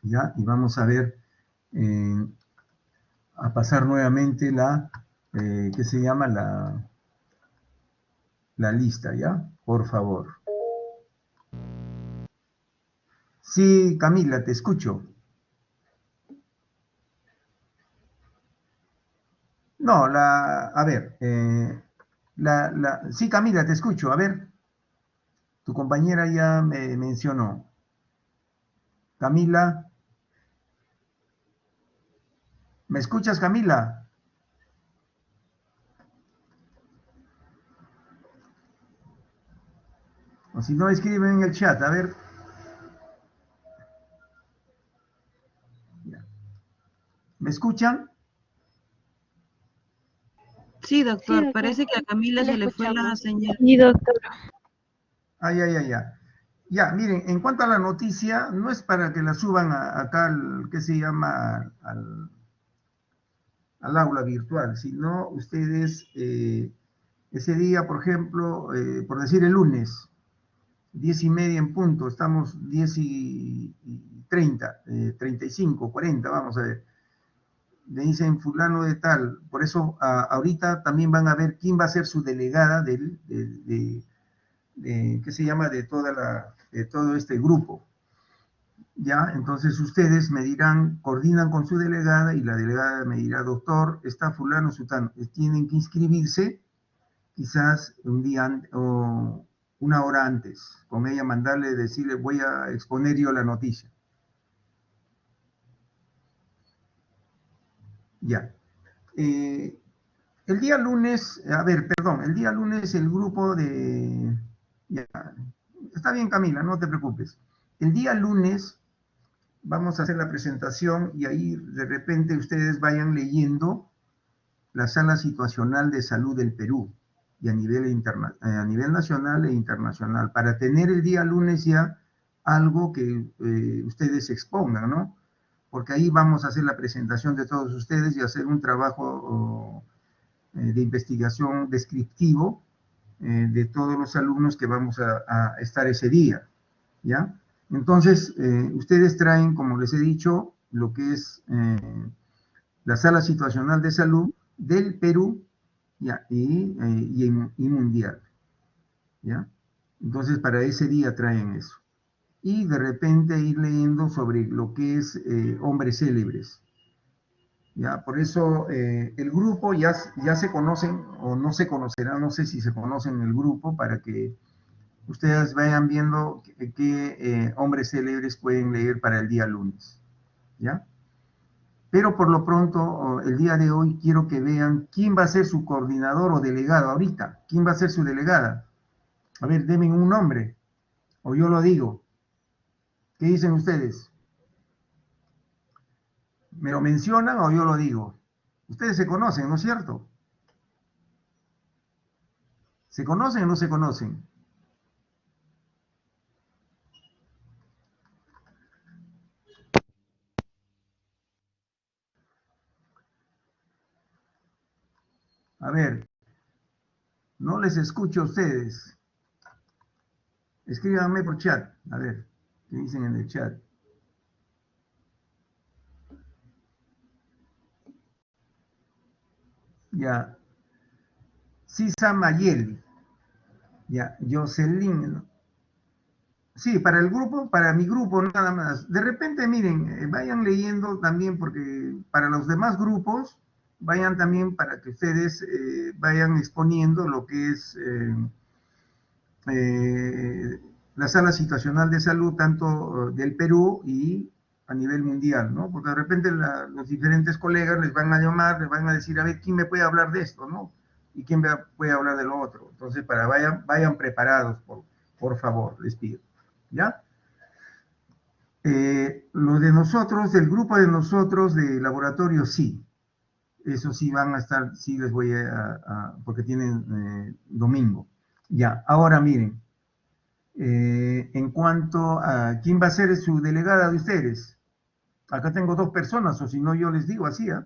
¿ya? Y vamos a ver, a pasar nuevamente ¿qué se llama? La lista, ¿ya? Por favor. Sí, Camila, te escucho. No, a ver, sí, Camila, te escucho. A ver, tu compañera ya me mencionó. Camila, ¿me escuchas, Camila? O si no, escriben en el chat, a ver. ¿Me escuchan? Sí, doctor, doctor. parece que a Camila Le se le fue la escuchamos. señal. Sí, doctor. Ya. Ya, miren, en cuanto a la noticia, no es para que la suban acá ¿qué se llama? Al aula virtual, sino ustedes ese día, por ejemplo, por decir el lunes, 10:30 en punto, estamos 10:30, 35, 40, vamos a ver. Le dicen fulano de tal, por eso ahorita también van a ver quién va a ser su delegada ¿qué se llama? De todo este grupo. Ya, entonces ustedes me dirán, coordinan con su delegada y la delegada me dirá, doctor, está fulano, sutano, tienen que inscribirse quizás un día o una hora antes, con ella mandarle, decirle, voy a exponer yo la noticia. Ya. El día lunes, el día lunes el grupo ya, está bien, Camila, no te preocupes. El día lunes vamos a hacer la presentación y ahí de repente ustedes vayan leyendo la sala situacional de salud del Perú y a nivel nacional e internacional, para tener el día lunes ya algo que ustedes expongan, ¿no? Porque ahí vamos a hacer la presentación de todos ustedes y hacer un trabajo de investigación descriptivo de todos los alumnos que vamos a estar ese día, ¿ya? Entonces, ustedes traen, como les he dicho, lo que es la sala situacional de salud del Perú, ¿ya? Y mundial, ¿ya? Entonces, para ese día traen eso. Y de repente ir leyendo sobre lo que es hombres célebres. Ya, por eso el grupo ya se conocen o no se conocerán, no sé si se conocen el grupo, para que ustedes vayan viendo qué hombres célebres pueden leer para el día lunes. ¿ya? Pero por lo pronto, el día de hoy, quiero que vean quién va a ser su coordinador o delegado ahorita. ¿Quién va a ser su delegada? A ver, denme un nombre, o yo lo digo. ¿Qué dicen ustedes? ¿Me lo mencionan o yo lo digo? Ustedes se conocen, ¿no es cierto? ¿Se conocen o no se conocen? A ver, no les escucho a ustedes. Escríbanme por chat. A ver, ¿qué dicen en el chat? Ya. Sisa Mayeli. Ya. Jocelyn. Sí, para el grupo, para mi grupo nada más. De repente, miren, vayan leyendo también, porque para los demás grupos, vayan también para que ustedes vayan exponiendo lo que es la sala situacional de salud, tanto del Perú y a nivel mundial, ¿no? Porque de repente los diferentes colegas les van a llamar, les van a decir, a ver, ¿quién me puede hablar de esto, no? Y quién puede hablar de lo otro. Entonces, vayan preparados, por favor, les pido. ¿Ya? Lo de nosotros, del grupo de nosotros de laboratorio, sí. Eso sí van a estar, sí les voy porque tienen domingo. Ya, ahora miren. En cuanto a quién va a ser su delegada de ustedes. Acá tengo 2 personas, o si no yo les digo así, ¿eh?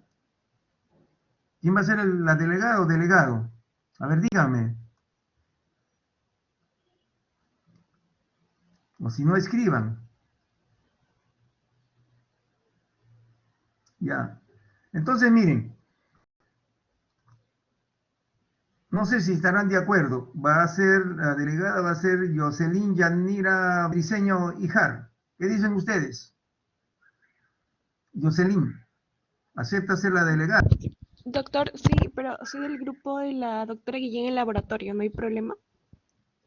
¿Quién va a ser la delegada o delegado? A ver, díganme. O si no, escriban. Ya. Entonces, miren. No sé si estarán de acuerdo. La delegada va a ser Jocelyn Yanira Briceño Ijar. ¿Qué dicen ustedes? Jocelyn, ¿acepta ser la delegada? Doctor, sí, pero soy del grupo de la doctora Guillén en el laboratorio, ¿no hay problema?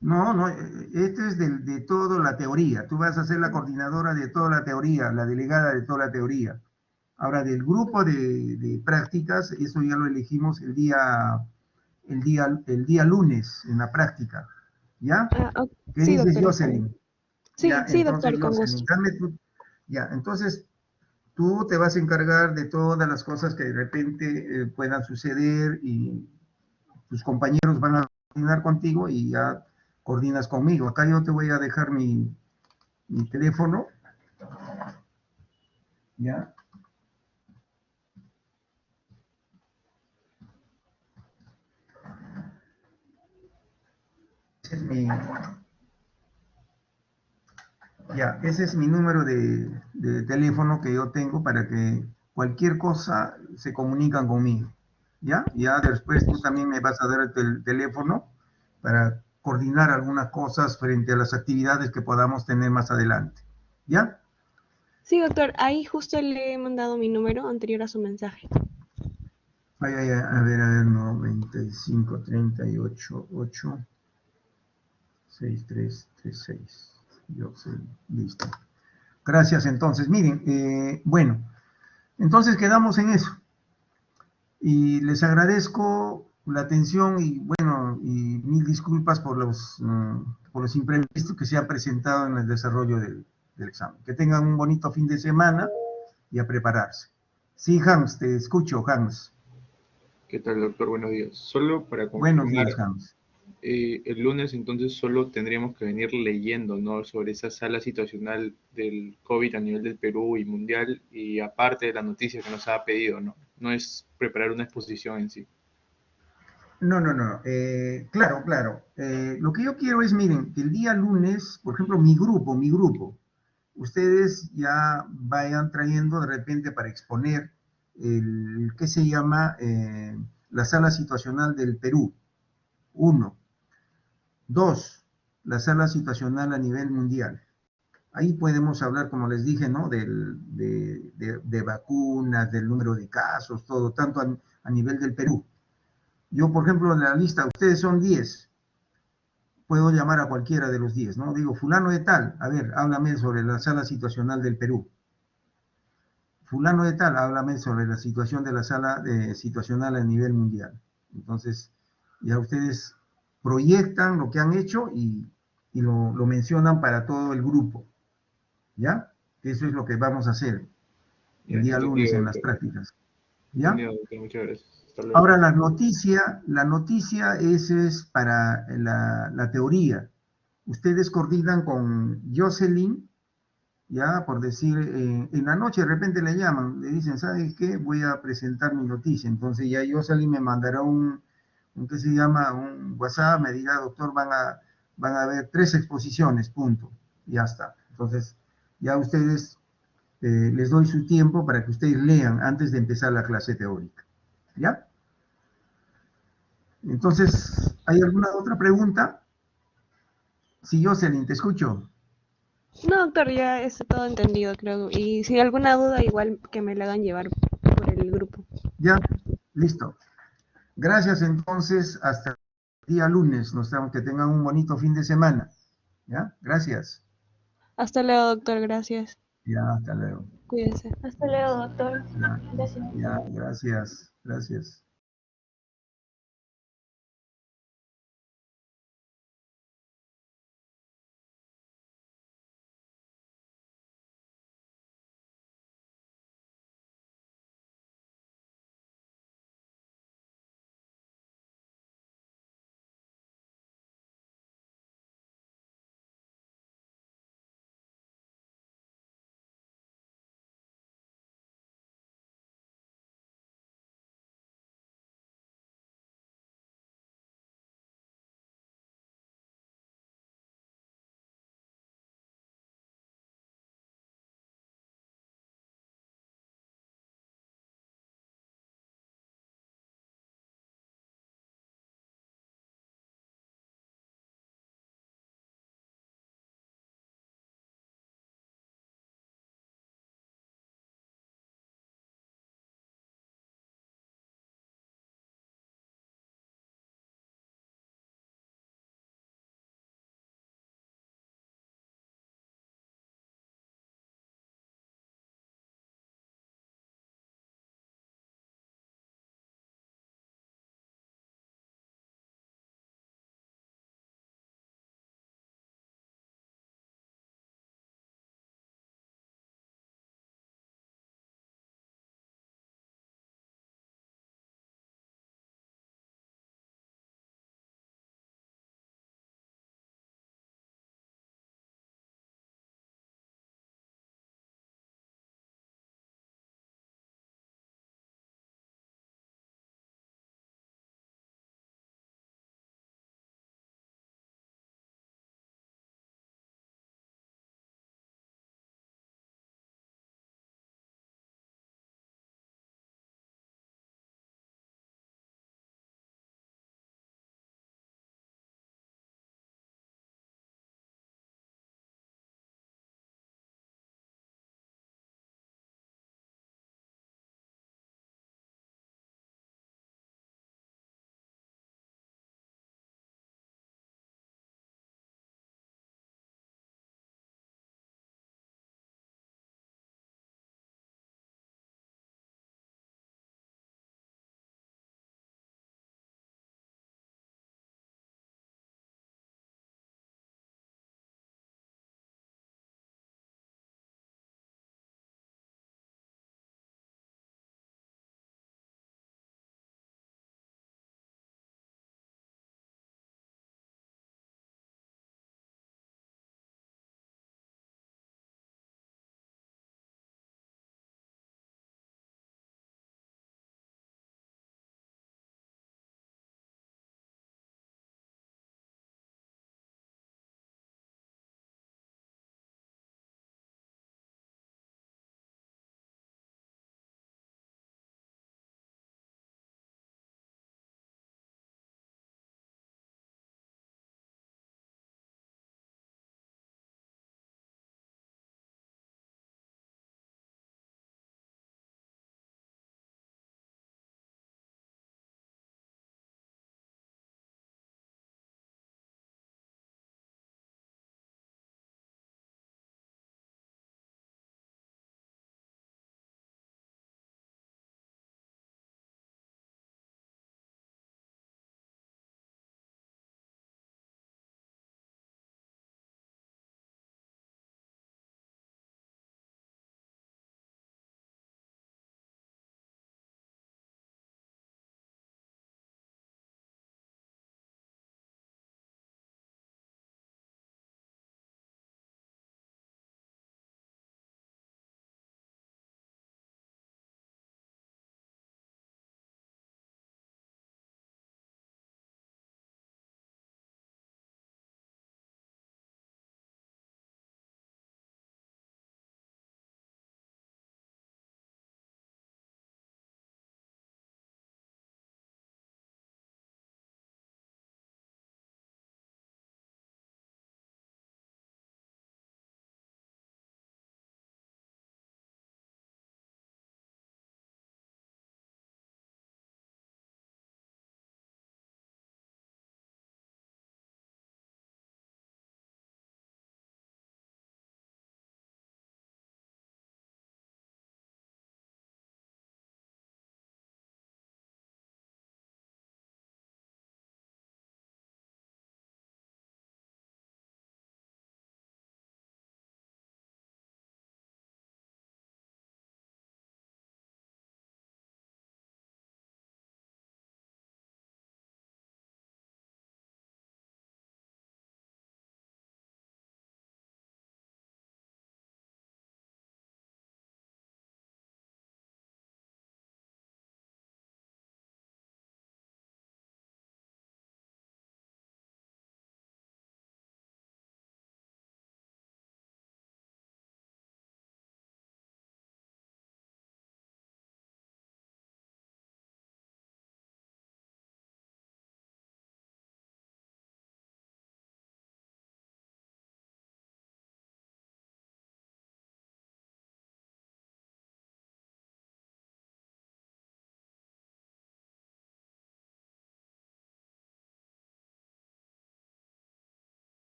No, no, este es de toda la teoría. Tú vas a ser la coordinadora de toda la teoría, la delegada de toda la teoría. Ahora, del grupo de prácticas, eso ya lo elegimos el día lunes en la práctica. ¿Ya? ¿Qué Sí, dices, doctor, está bien. Jocelyn? Sí, Ya, sí, entonces, doctor, con Jocelyn, gusto. ya, entonces tú te vas a encargar de todas las cosas que de repente puedan suceder y tus compañeros van a coordinar contigo y ya coordinas conmigo. Acá yo te voy a dejar mi teléfono, ¿ya? Ese es ese es mi número de teléfono que yo tengo para que cualquier cosa se comunican conmigo, ¿ya? Ya después tú también me vas a dar el teléfono para coordinar algunas cosas frente a las actividades que podamos tener más adelante, ¿ya? Sí, doctor, ahí justo le he mandado mi número anterior a su mensaje. A ver, 95 38 8 6336. Yo sé, listo. Gracias, entonces. Miren, bueno, entonces quedamos en eso. Y les agradezco la atención y, bueno, y mil disculpas por los imprevistos que se han presentado en el desarrollo del examen. Que tengan un bonito fin de semana y a prepararse. Sí, Hans, te escucho, Hans. ¿Qué tal, doctor? Buenos días. Solo para Buenos confirmar, días, Hans. el lunes entonces solo tendríamos que venir leyendo, ¿no? Sobre esa sala situacional del COVID a nivel del Perú y mundial, y aparte de la noticia que nos ha pedido, ¿no? No es preparar una exposición en sí. No. Claro. Lo que yo quiero es, miren, que el día lunes, por ejemplo, mi grupo, ustedes ya vayan trayendo de repente para exponer ¿qué se llama? La sala situacional del Perú. 1. 2. La sala situacional a nivel mundial. Ahí podemos hablar, como les dije, ¿no? De vacunas, del número de casos, todo, tanto a nivel del Perú. Yo, por ejemplo, en la lista, ustedes son 10. Puedo llamar a cualquiera de los 10, ¿no? Digo, fulano de tal, a ver, háblame sobre la sala situacional del Perú. fulano de tal, háblame sobre la situación de la sala situacional a nivel mundial. Entonces, ya ustedes proyectan lo que han hecho y lo mencionan para todo el grupo. ¿Ya? Eso es lo que vamos a hacer el día lunes en las prácticas. ¿Ya? Muchas gracias. Hasta luego. Ahora la noticia es para la teoría. Ustedes coordinan con Jocelyn, ya, por decir, en la noche de repente le llaman, le dicen, ¿sabes qué? Voy a presentar mi noticia. Entonces ya Jocelyn me mandará un ¿qué se llama? Un WhatsApp, me dirá, doctor, van a haber 3 exposiciones, punto. Ya está. Entonces, ya ustedes, les doy su tiempo para que ustedes lean antes de empezar la clase teórica. ¿Ya? Entonces, ¿hay alguna otra pregunta? Sí, Jocelyn, te escucho. No, doctor, ya está todo entendido, creo. Y si hay alguna duda, igual que me la hagan llevar por el grupo. Ya, listo. Gracias entonces, hasta el día lunes. Nos vemos, que tengan un bonito fin de semana. ¿Ya? Gracias. Hasta luego, doctor, gracias. Ya, hasta luego. Cuídense. Hasta luego, doctor. Ya, Gracias. ya, gracias, gracias.